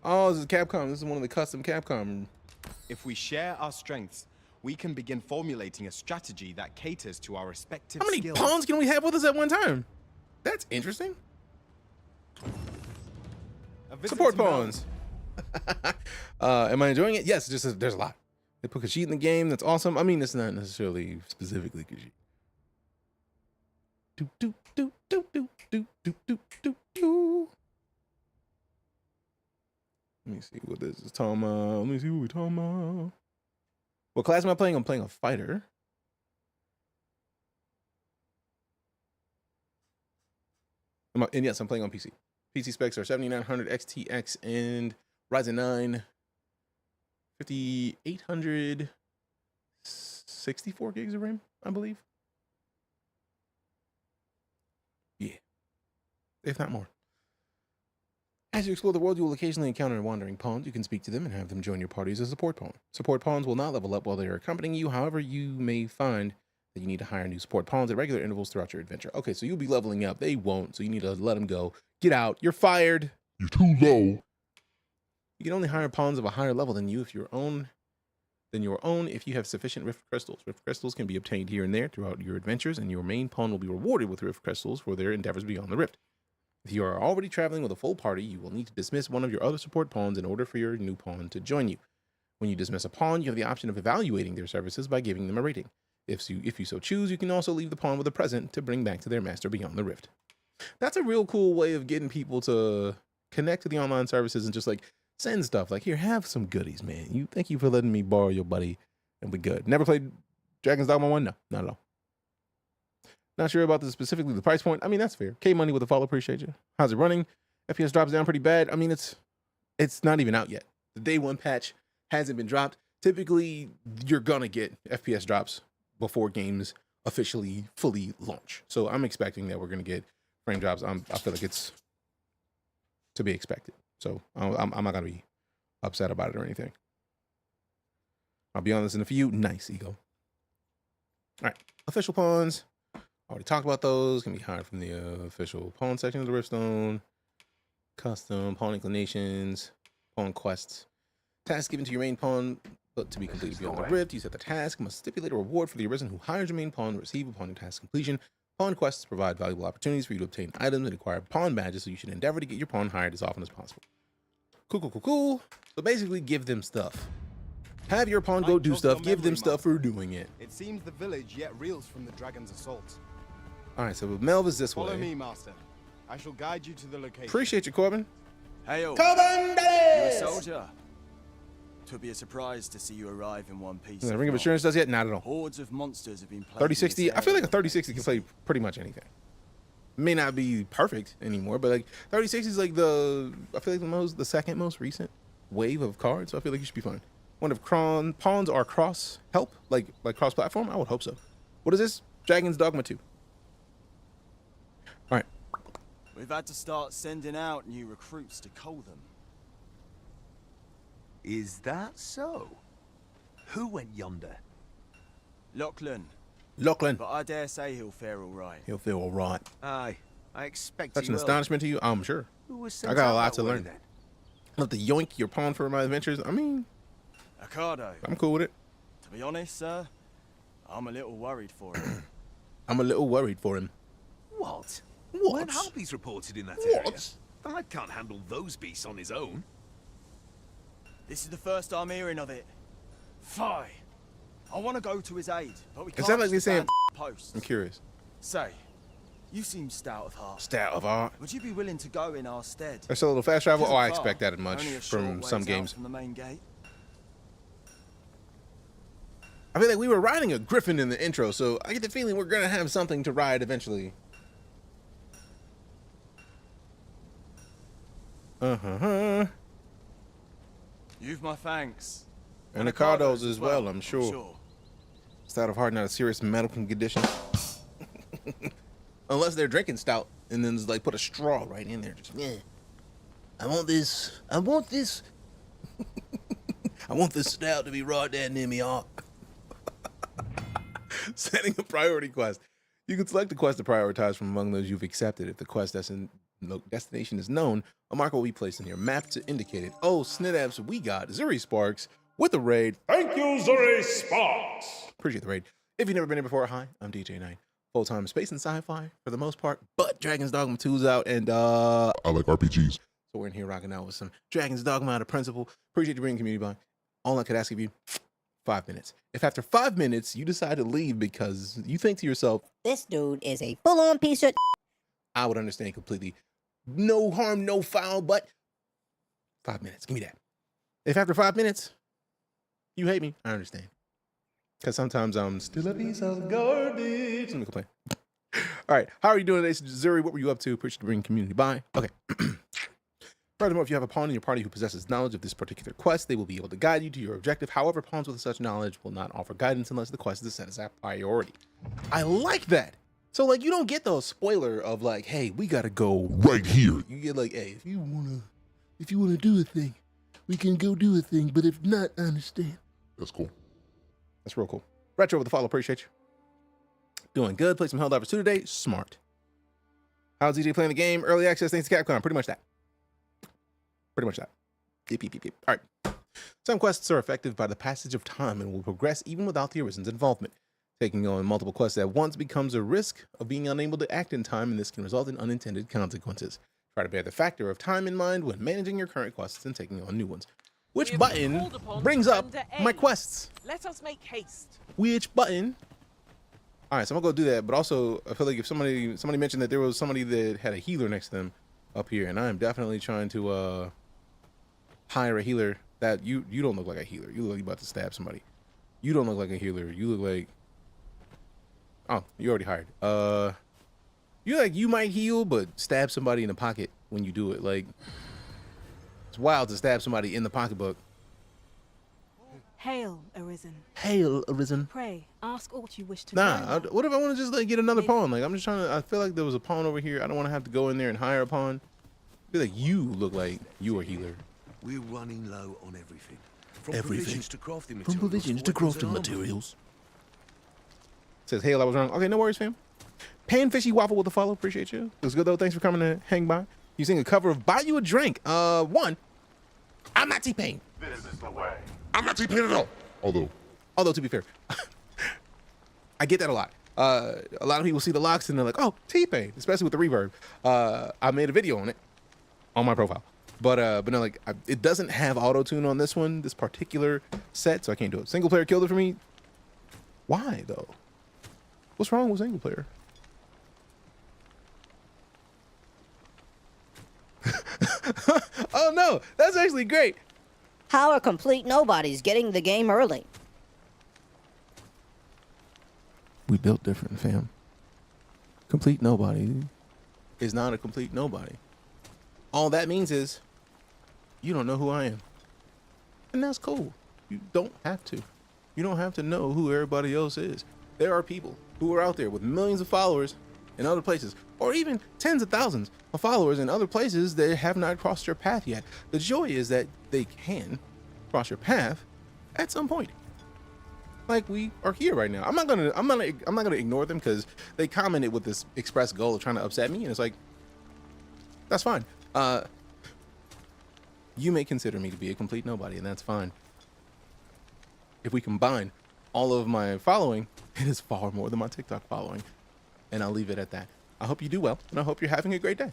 Oh, this is Capcom. This is one of the custom Capcom. If we share our strengths, we can begin formulating a strategy that caters to our respective How many skills. pawns can we have with us at one time? That's interesting. Support pawns. Am I enjoying it? Yes, just there's a lot. They put Khajiit in the game. That's awesome. I mean, it's not necessarily specifically Khajiit. Do do do do do do do do do do. Let me see what this is talking about. Let me see what we're talking about. What class am I playing? I'm playing a fighter. And yes, I'm playing on PC. PC specs are 7900 XTX and Ryzen 9 5800 64 gigs of RAM, I believe. Yeah, if not more. As you explore the world, you will occasionally encounter wandering pawns. You can speak to them and have them join your party as a support pawn. Support pawns will not level up while they are accompanying you. However, you may find that you need to hire new support pawns at regular intervals throughout your adventure. Okay, so you'll be leveling up. They won't, so you need to let them go. Get out. You're fired. You're too low. You can only hire pawns of a higher level than you if your own if you have sufficient Rift Crystals. Rift Crystals can be obtained here and there throughout your adventures, and your main pawn will be rewarded with Rift Crystals for their endeavors beyond the Rift. If you are already traveling with a full party, you will need to dismiss one of your other support pawns in order for your new pawn to join you. When you dismiss a pawn, you have the option of evaluating their services by giving them a rating. If you so choose, you can also leave the pawn with a present to bring back to their master beyond the rift. That's a real cool way of getting people to connect to the online services and just like send stuff. Like, here, have some goodies, man. Thank you for letting me borrow your buddy, and we good. Never played Dragon's Dogma 1? No, not at all. Not sure about specifically the price point. I mean, that's fair. K-Money with a follow, appreciate you. How's it running? FPS drops down pretty bad. I mean, it's not even out yet. The day one patch hasn't been dropped. Typically, you're gonna get FPS drops before games officially fully launch. So I'm expecting that we're gonna get frame drops. I feel like it's to be expected. So I'm not gonna be upset about it or anything. I'll be on this in a few. Nice, Ego. All right, official pawns. Already talked about those. Can be hired from the official pawn section of the Riftstone. Custom pawn inclinations, pawn quests. Task given to your main pawn, but to be completed beyond the rift. You set the task. Must stipulate a reward for the arisen who hires your main pawn to receive upon your task completion. Pawn quests provide valuable opportunities for you to obtain items and acquire pawn badges, so you should endeavor to get your pawn hired as often as possible. Cool. So basically, give them stuff. Have your pawn go do stuff. Give them stuff for doing it. It seems the village yet reels from the dragon's assault. All right, so Melv is this way. Follow me, master. I shall guide you to the location. Appreciate you, Corbin. Hey, Corbin, you're a soldier. Twould be a surprise to see you arrive in one piece. The Ring of Assurance does yet? Not at all. Hordes of monsters have been playing. 3060. I feel like a 3060 can play pretty much anything. May not be perfect anymore, but like 3060 is like I feel like the second most recent wave of cards. So I feel like you should be fine. One of pawns are cross help, like cross platform. I would hope so. What is this? Dragon's Dogma 2. All right. We've had to start sending out new recruits to cull them. Is that so? Who went yonder? Lachlan. Lachlan. But I dare say he'll fare all right. He'll feel all right. Aye, I expect That's an astonishment to you? I'm sure. Who was I got a lot to learn. Then? I'll have to yoink your pawn for my adventures. I mean, Ricardo. I'm cool with it. To be honest, sir, I'm a little worried for him. I'm a little worried for him. What? What? When harpies reported in that area? Dad can't handle those beasts on his own. This is the first I'm hearing of it. Fie. I want to go to his aid, but we can't. Is that like they saying? Posts. I'm curious. Say, you seem stout of heart. Stout of heart. Would you be willing to go in our stead? There's a little fast travel. Oh, I expect that much from some games. From the main gate. I feel like we were riding a griffin in the intro, so I get the feeling we're gonna have something to ride eventually. You've my thanks. And Ricardo's as well, I'm sure. Stout of heart, not a serious medical condition. Unless they're drinking stout and then just like put a straw right in there. Just, yeah. I want this. I want this. I want this stout to be right there near me heart. Setting a priority quest. You can select a quest to prioritize from among those you've accepted. If the quest destination is known, a marker will be placed in your map to indicate it. Oh, snidabs, we got Zuri Sparks with the raid. Thank you, Zuri Sparks. Appreciate the raid. If you've never been here before, hi, I'm DeejayKnight. Full-time space and sci-fi for the most part, but Dragon's Dogma 2's out, and I like RPGs. So we're in here rocking out with some Dragon's Dogma out of principle. Appreciate you bringing community by. All I could ask of you, 5 minutes. If after 5 minutes you decide to leave because you think to yourself, this dude is a full-on piece of I would understand completely. No harm, no foul, but 5 minutes. Give me that. If after 5 minutes you hate me, I understand. Because sometimes I'm still a piece of garbage. Let me complain. All right. How are you doing today, Zuri? What were you up to? Appreciate you bringing community by. Okay. Furthermore, if you have a pawn in your party who possesses knowledge of this particular quest, they will be able to guide you to your objective. However, pawns with such knowledge will not offer guidance unless the quest is set as a priority. I like that. So, like, you don't get the spoiler of like, hey, we gotta go right here. You get like, hey, if you wanna do a thing, we can go do a thing. But if not, I understand. That's cool. That's real cool. Retro with the follow, appreciate you. Doing good. Play some Helldivers 2 today. Smart. How's DJ playing the game? Early access thanks to Capcom. Pretty much that. Pretty much that. Yep, yep, yep, yep. All right. Some quests are effective by the passage of time and will progress even without the Arisen's involvement. Taking on multiple quests at once becomes a risk of being unable to act in time, and this can result in unintended consequences. Try to bear the factor of time in mind when managing your current quests and taking on new ones. Which button brings up my quests? Let us make haste. Which button? All right, so I'm gonna go do that. But also, I feel like if somebody mentioned that there was somebody that had a healer next to them up here, and I am definitely trying to hire a healer. That you don't look like a healer. You look like you're about to stab somebody. You don't look like a healer. You look like, oh, you already hired. You like you might heal, but stab somebody in the pocket when you do it. Like, it's wild to stab somebody in the pocketbook. Hail, Arisen. Hail, Arisen. Pray, ask what you wish to Nah, know. what if I want to just like get another pawn? Like, I'm just trying to, I feel like there was a pawn over here. I don't want to have to go in there and hire a pawn. I feel like you look like you are a healer. We're running low on everything. From Everything. provisions to crafting materials. From provisions to weapons crafting and armor. materials. Says, Hail, I was wrong. Okay, no worries, fam. Pan-Fishy Waffle with a follow. Appreciate you. It was good, though. Thanks for coming to hang by. You sing a cover of Buy You a Drink. One, I'm not T-Pain. This is the way. I'm not T-Pain at all. Although, to be fair, I get that a lot. A lot of people see the locks and they're like, oh, T-Pain, especially with the reverb. I made a video on it on my profile. But no, like, it doesn't have auto-tune on this one, this particular set, so I can't do it. Single player killed it for me. Why, though? What's wrong with single player? Oh, no, that's actually great. How are complete nobodies getting the game early? We built different, fam. Complete nobody is not a complete nobody. All that means is you don't know who I am. And that's cool. You don't have to. You don't have to know who everybody else is. There are people who are out there with millions of followers in other places, or even tens of thousands of followers in other places that have not crossed your path yet. The joy is that they can cross your path at some point. Like we are here right now. I'm not gonna ignore them because they commented with this express goal of trying to upset me, and it's like, that's fine. You may consider me to be a complete nobody, and that's fine. If we combine all of my following, it is far more than my TikTok following. And I'll leave it at that. I hope you do well, and I hope you're having a great day.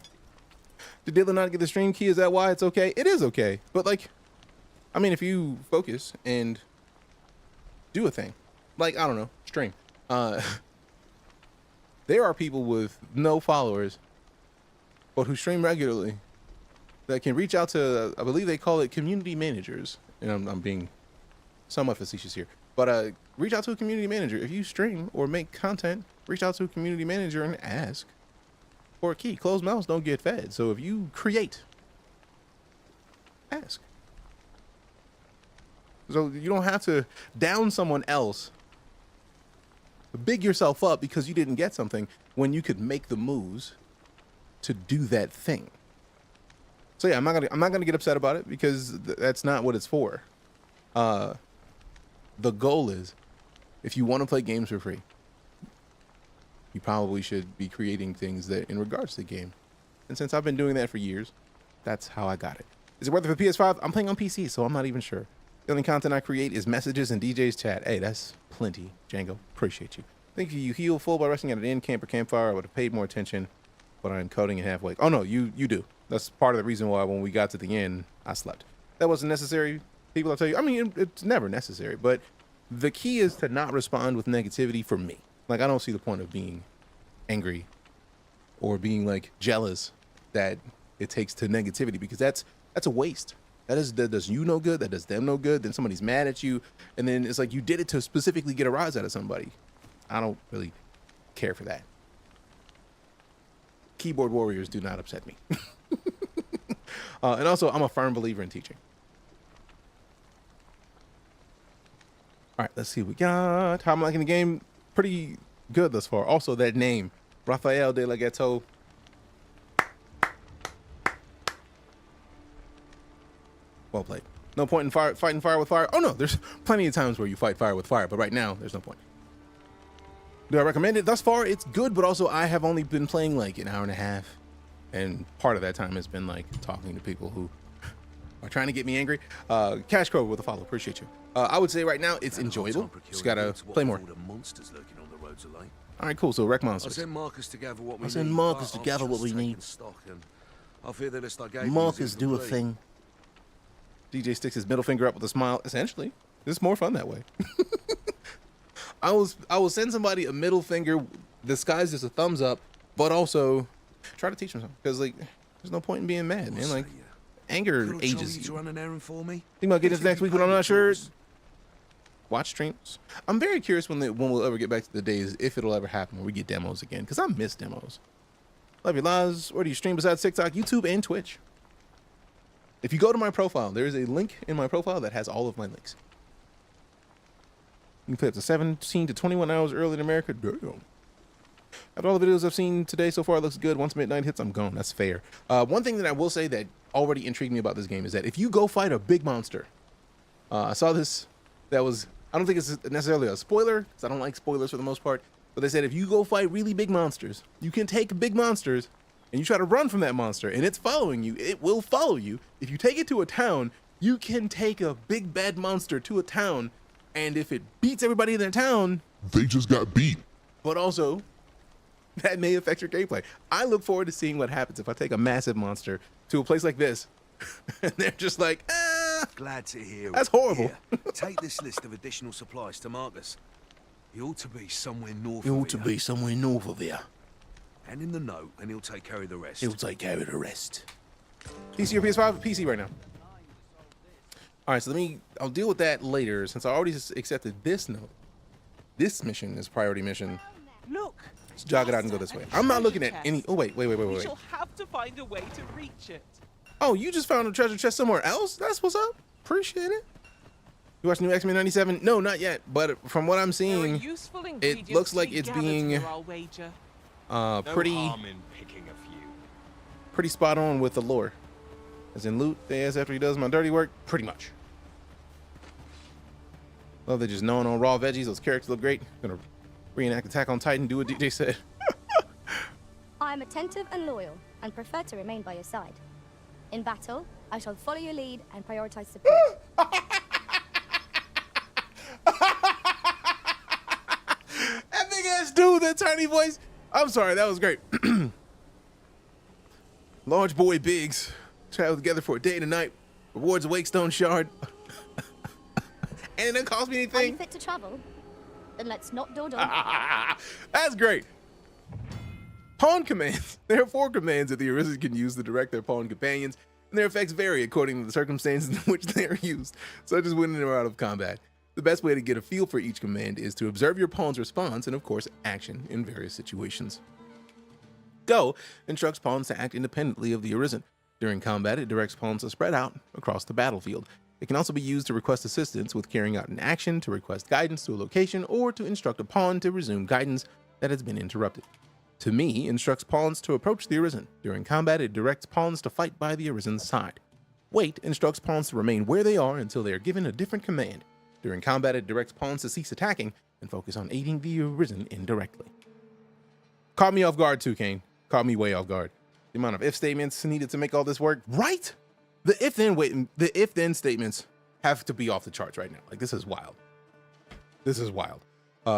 Did Dylan not get the stream key? Is that why it's okay? It is okay. But like, I mean, if you focus and do a thing, like, I don't know, stream. There are people with no followers, but who stream regularly that can reach out to, I believe they call it community managers. And I'm being somewhat facetious here. But reach out to a community manager. If you stream or make content, reach out to a community manager and ask for a key. Closed mouths don't get fed. So if you create, ask. So you don't have to down someone else, big yourself up because you didn't get something when you could make the moves to do that thing. So yeah, I'm not gonna get upset about it because that's not what it's for. The goal is, if you want to play games for free, you probably should be creating things that in regards to the game. And since I've been doing that for years, that's how I got it. Is it worth it for PS5? I'm playing on PC, so I'm not even sure. The only content I create is messages and DJ's chat. Hey, that's plenty, Django. Appreciate you. I think if you heal full by resting at an end camp or campfire, I would have paid more attention, but I'm coding it halfway. Oh no, you do. That's part of the reason why when we got to the end, I slept. That wasn't necessary. People will tell you, I mean, it's never necessary, but the key is to not respond with negativity for me. Like, I don't see the point of being angry or being like jealous that it takes to negativity, because that's a waste. That does you no good. That does them no good. Then somebody's mad at you. And then it's like you did it to specifically get a rise out of somebody. I don't really care for that. Keyboard warriors do not upset me. And also, I'm a firm believer in teaching. All right, let's see what we got. How I'm liking the game? Pretty good thus far. Also, that name, Rafael de la Ghetto. Well played. No point in fighting fire with fire. Oh no, there's plenty of times where you fight fire with fire, but right now, there's no point. Do I recommend it? Thus far, it's good, but also I have only been playing like an hour and a half. And part of that time has been like talking to people who are trying to get me angry. Cash Crow with a follow. Appreciate you. I would say right now it's enjoyable. Just gotta play more. All right, cool. So wreck monsters. I'll send Marcus to gather what we need. I'll send Marcus to gather what we need. Stock and I fear the list I gave Markers do a thing. DJ sticks his middle finger up with a smile. Essentially, it's more fun that way. I will send somebody a middle finger disguised as a thumbs up, but also try to teach them something. Because like, there's no point in being mad, man. Like, anger ages you. To run an errand for me? Think about getting this next week, but I'm not sure. Watch streams. I'm very curious when we'll ever get back to the days, if it'll ever happen, where we get demos again. Because I miss demos. Love your lives. Where do you stream besides TikTok, YouTube, and Twitch? If you go to my profile, there is a link in my profile that has all of my links. You can play up to 17 to 21 hours early in America. Damn. After all the videos I've seen today so far, it looks good. Once midnight hits, I'm gone. That's fair. One thing that I will say that already intrigued me about this game is that if you go fight a big monster, I saw this, that was, I don't think it's necessarily a spoiler, because I don't like spoilers for the most part, but they said if you go fight really big monsters, you can take big monsters and you try to run from that monster and it's following you, it will follow you. If you take it to a town, you can take a big bad monster to a town, and if it beats everybody in their town, they just got beat. But also, that may affect your gameplay. I look forward to seeing what happens if I take a massive monster to a place like this, and they're just like, ah. Glad to hear that's it. horrible. Here, take this list of additional supplies to Marcus. He ought to be somewhere north He of ought to be somewhere north of here. And in the note, and he'll take care of the rest. He'll take care of the rest. PC or PS5? PC right now. All right, so I'll deal with that later since I already accepted this note. This mission is priority mission. Look. Let's jog it out and go this way. I'm not looking at any, oh wait. We shall have to find a way to reach it. Oh, you just found a treasure chest somewhere else? That's what's up. Appreciate it. You watched new X-Men 97? No, not yet. But from what I'm seeing, it looks like it's being pretty spot on with the lore. As in loot, as after he does my dirty work, pretty much. Love that just knowing on raw veggies. Those characters look great. Gonna reenact Attack on Titan. Do what DJ said. I am attentive and loyal, and prefer to remain by your side. In battle, I shall follow your lead and prioritize support. That big ass dude, that tiny voice. I'm sorry, that was great. Large boy Biggs travel together for a day and a night. Rewards a Wakestone shard. And it didn't cost me anything. Are you fit to travel? Then let's not dawdle. That's great. Pawn commands. There are 4 commands that the Arisen can use to direct their pawn companions, and their effects vary according to the circumstances in which they are used, such as when or out of combat. The best way to get a feel for each command is to observe your pawn's response and, of course, action in various situations. Go instructs pawns to act independently of the Arisen. During combat, it directs pawns to spread out across the battlefield. It can also be used to request assistance with carrying out an action, to request guidance to a location, or to instruct a pawn to resume guidance that has been interrupted. To me, instructs pawns to approach the Arisen. During combat, it directs pawns to fight by the Arisen's side. Wait instructs pawns to remain where they are until they are given a different command. During combat, it directs pawns to cease attacking and focus on aiding the Arisen indirectly. Caught me off guard too, Kane. Caught me way off guard. The amount of if statements needed to make all this work, right? The if-then statements have to be off the charts right now. Like, this is wild. This is wild.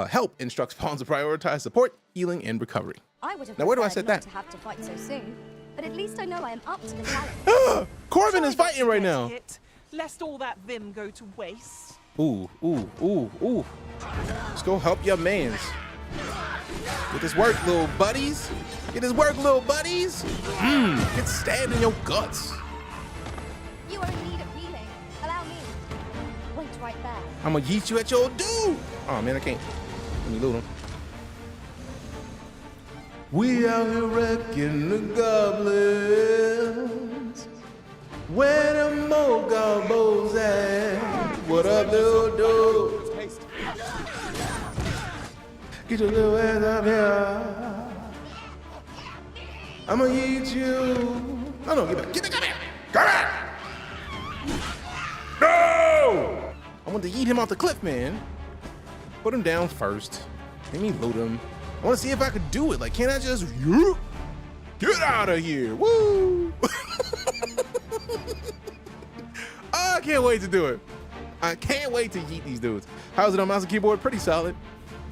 Help instructs pawns to prioritize support, healing, and recovery. I would have now, where do I set that? To have to fight so soon, but at least I know I am up to the challenge. Corbin is fighting right now. Lest all that vim go to waste. Ooh. Let's go help your mans. Get this work, little buddies. Get this work, little buddies. Get stabbed in your guts. You are in need of healing. Allow me. Wait right there. I'm gonna yeet you at your dude. Oh man, I can't. Let me loot him. We out here wrecking the goblins. Where them more gobos at? What up, little dude? Get your little ass up here. I'm gonna eat you. Oh no, get back. Get back. Come back. No! I want to eat him off the cliff, man. Put him down first. Let me loot him. I want to see if I could do it. Like, can I just get out of here? Woo! I can't wait to do it. I can't wait to yeet these dudes. How's it on mouse and keyboard? Pretty solid.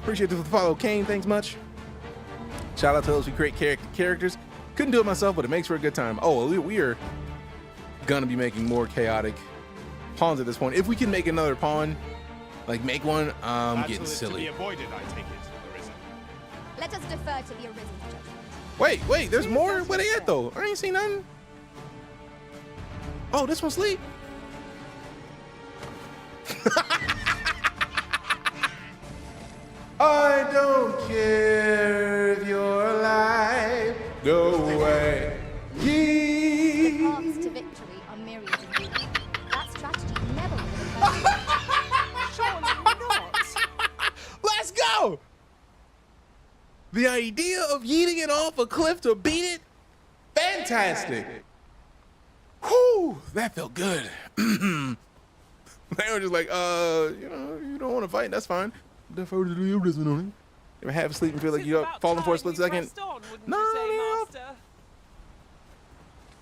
Appreciate the follow, Kane. Thanks much. Shout out to those who create characters. Couldn't do it myself, but it makes for a good time. Oh, we are gonna be making more chaotic pawns at this point. If we can make another pawn, like make one, I'm getting silly. To be avoided, I take it, Arisen. Let us defer to the Arisen's judgment. Wait, there's more? Where they at though? I ain't seen nothing. Oh, this one's sleep. I don't care if you're alive. Go away. The paths to victory are myriad indeed. That strategy never would have Surely not. Let's go. The idea of yeeting it off a cliff to beat it, fantastic. Whew, that felt good. They were just like, you don't want to fight, that's fine. Defer to the Arisen on it. Ever have sleep and feel like you're falling for a split second? No.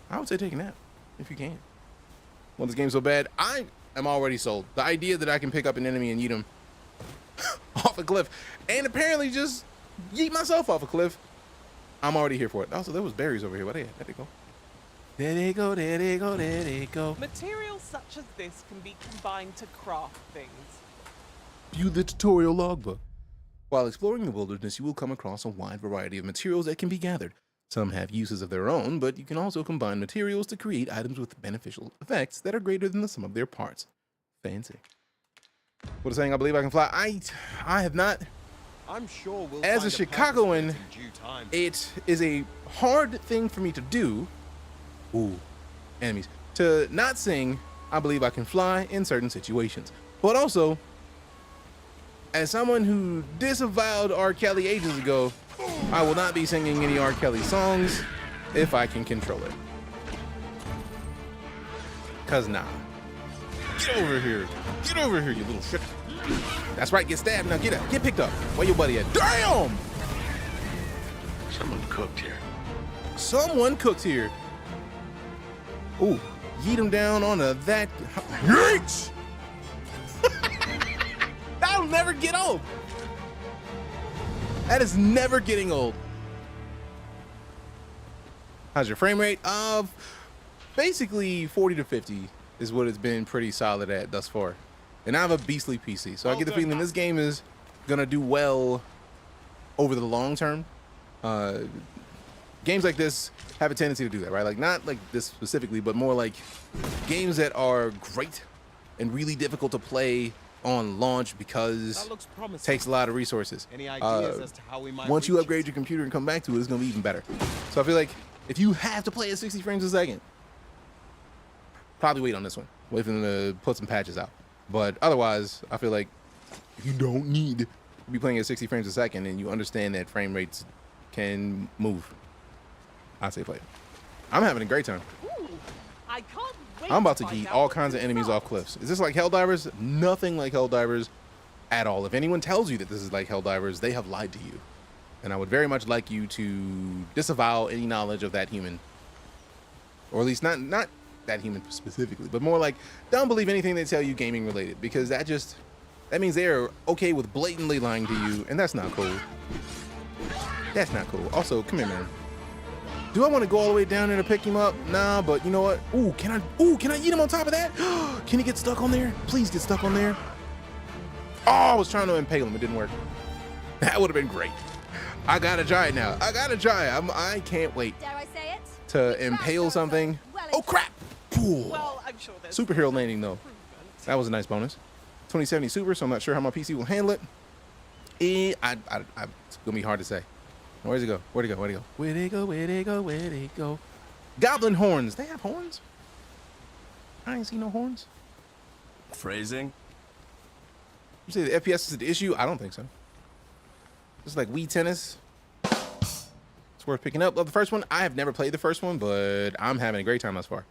I would say take a nap, if you can. Well, this game's so bad, I am already sold. The idea that I can pick up an enemy and yeet him off a cliff, and apparently just yeet myself off a cliff, I'm already here for it. Also, there was berries over here. Where they at? There they go. There they go, there they go, there they go. Materials such as this can be combined to craft things. View the tutorial logbook. While exploring the wilderness, you will come across a wide variety of materials that can be gathered. Some have uses of their own, but you can also combine materials to create items with beneficial effects that are greater than the sum of their parts. Fancy. What is saying? I believe I can fly. I have not. I'm sure we'll as a find Chicagoan, in due time. it is a hard thing for me to do. Ooh, enemies. To not sing, I believe I can fly in certain situations. But also, as someone who disavowed R. Kelly ages ago, I will not be singing any R. Kelly songs if I can control it. Cause nah. Get over here. Get over here, you little shit. That's right, get stabbed. Now get up. Get picked up. Where your buddy at? Damn! Someone cooked here. Someone cooked here. Ooh, yeet him down onto that. Yeet! That'll never get old. That is never getting old. How's your frame rate? Basically 40 to 50 is what it's been pretty solid at thus far. And I have a beastly PC, so I get the feeling this game is gonna do well over the long term. Games like this have a tendency to do that, right? Like not like this specifically, but more like games that are great and really difficult to play on launch because it takes a lot of resources. Any ideas as to how we might once you upgrade your computer and come back to it, it's gonna be even better. So I feel like if you have to play at 60 frames a second, probably wait on this one. Wait for them to put some patches out. But otherwise, I feel like you don't need to be playing at 60 frames a second and you understand that frame rates can move. I say play it. I'm having a great time. Ooh, I can't wait. I'm about to yeet all kinds of enemies off cliffs. Is this like Helldivers? Nothing like Helldivers at all. If anyone tells you that this is like Helldivers, they have lied to you. And I would very much like you to disavow any knowledge of that human. Or at least not that human specifically, but more like don't believe anything they tell you gaming related, because that means they're okay with blatantly lying to you, and that's not cool. That's not cool. Also, come here, man. Do I want to go all the way down there to pick him up? Nah, but you know what? Ooh, can I eat him on top of that? Can he get stuck on there? Please get stuck on there. Oh, I was trying to impale him. It didn't work. That would have been great. I gotta try it now. I gotta try it. I can't wait Dare I say it? to impale something. Oh, crap. Ooh. Well, I'm sure there's Superhero landing, though. That was a nice bonus. 2070 Super, so I'm not sure how my PC will handle it. It's gonna be hard to say. Where's it go? Where'd it go? Where'd it go? Where'd it go? Where'd it go? Where'd it go? Goblin horns. They have horns? I ain't seen no horns. Phrasing? You say the FPS is the issue? I don't think so. It's like Wii Tennis. It's worth picking up. Well, the first one, I have never played the first one, but I'm having a great time thus far.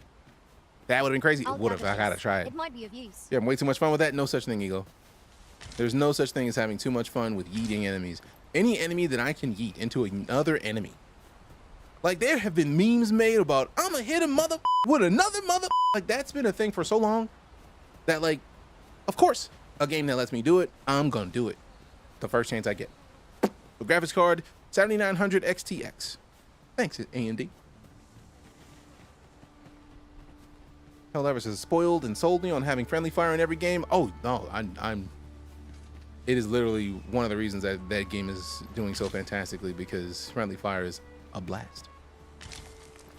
That would have been crazy. It would have. I gotta try it. It might be of use. Yeah, I'm way too much fun with that. No such thing, Ego. There's no such thing as having too much fun with yeeting enemies. Any enemy that I can yeet into another enemy. Like, there have been memes made about, I'm gonna hit a mother with another mother. Like, that's been a thing for so long that, like, of course, a game that lets me do it, I'm gonna do it the first chance I get. The graphics card, 7900 XTX. Thanks, AMD. Hell Everest has spoiled and sold me on having friendly fire in every game. Oh no, I'm. It is literally one of the reasons that that game is doing so fantastically, because friendly fire is a blast.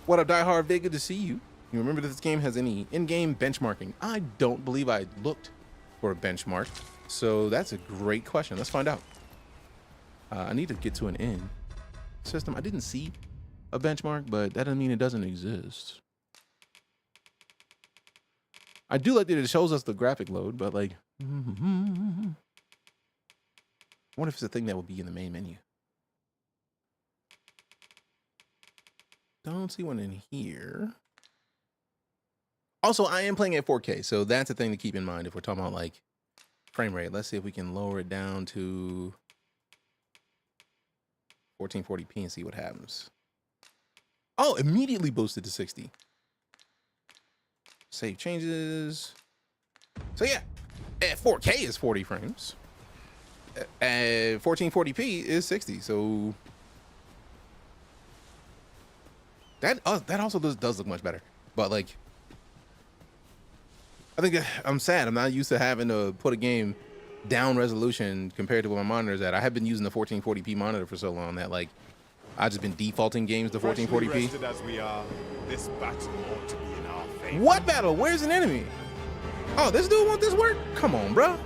What up, Die Hard Vig? Good to see you. You remember that this game has any in-game benchmarking? I don't believe I looked for a benchmark, so that's a great question. Let's find out. I need to get to an end system. I didn't see a benchmark, but that doesn't mean it doesn't exist. I do like that it shows us the graphic load, but like, I wonder if it's a thing that will be in the main menu. Don't see one in here. Also, I am playing at 4K, so that's a thing to keep in mind if we're talking about like frame rate. Let's see if we can lower it down to 1440p and see what happens. Oh, immediately boosted to 60. Save changes. So yeah, at 4K is 40 frames. At 1440p is 60. So that also does look much better. But like, I think I'm sad. I'm not used to having to put a game down resolution compared to what my monitor's at. I have been using the 1440p monitor for so long that like I've just been defaulting games to 1440p. As we are, this battle ought to be in our favor. What battle? Where's an enemy? Oh, this dude want this work? Come on, bro.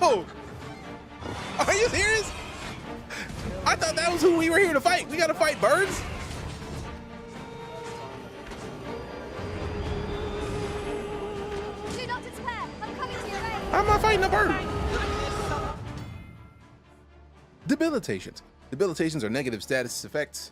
Yo! Are you serious? I thought that was who we were here to fight. We gotta fight birds? Do not despair. I'm coming to your aid. How am I fighting a bird? Debilitations. Debilitations are negative status effects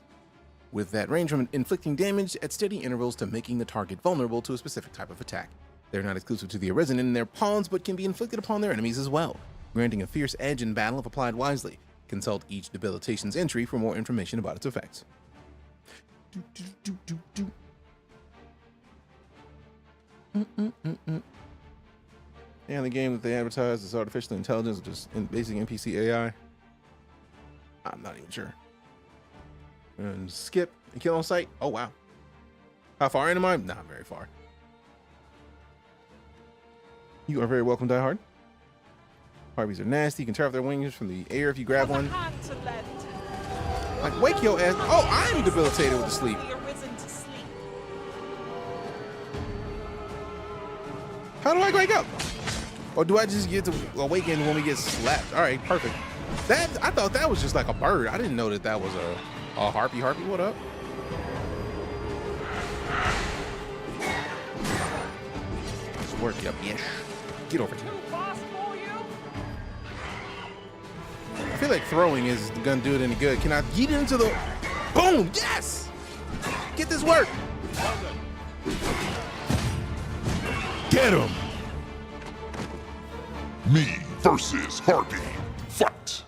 with that range from inflicting damage at steady intervals to making the target vulnerable to a specific type of attack. They're not exclusive to the Arisen and their pawns, but can be inflicted upon their enemies as well, granting a fierce edge in battle if applied wisely. Consult each debilitation's entry for more information about its effects. Yeah, the game that they advertise is artificial intelligence, just basic NPC AI. I'm not even sure. And skip and kill on sight. Oh wow. How far in am I? Not very far. You are very welcome, Die Hard. Harpies are nasty. You can tear off their wings from the air if you grab one. Like, wake your ass. Oh, I'm debilitated with the sleep. How do I wake up? Or do I just get to awaken when we get slapped? All right, perfect. I thought that was just like a bird. I didn't know that that was a harpy. Harpy, what up? Just work you up, yeah. Get over here. I feel like throwing is gonna do it any good. Can I get into the boom? Yes! Get this work. Get him! Me versus Harpy. Fight!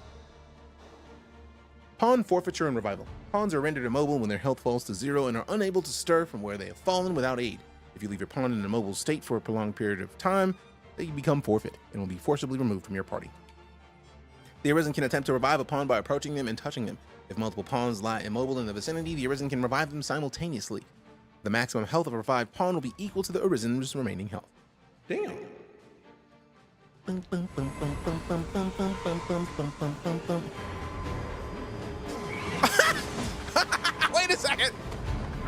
Pawn forfeiture and revival. Pawns are rendered immobile when their health falls to 0 and are unable to stir from where they have fallen without aid. If you leave your pawn in an immobile state for a prolonged period of time, they become forfeit and will be forcibly removed from your party. The Arisen can attempt to revive a pawn by approaching them and touching them. If multiple pawns lie immobile in the vicinity, the Arisen can revive them simultaneously. The maximum health of a revived pawn will be equal to the Arisen's remaining health. Damn. Wait a second.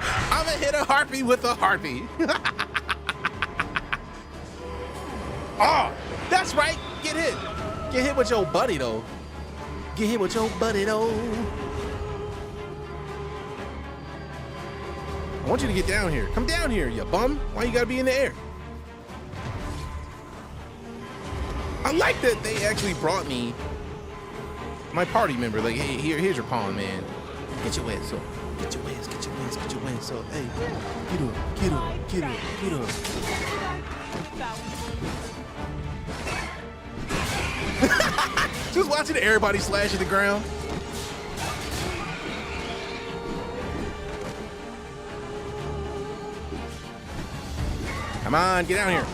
I'm gonna hit a harpy with a harpy. Oh, that's right. Get hit. Get hit with your buddy though. Get hit with your buddy though. I want you to get down here. Come down here, you bum. Why you gotta be in the air? I like that they actually brought me my party member. Like, hey, here's your pawn, man. Get your ass up. Get your ass, get your ass, get your ass up. Hey, get up, get up, get up, get up. Just watching everybody slash at the ground. Come on, get down here.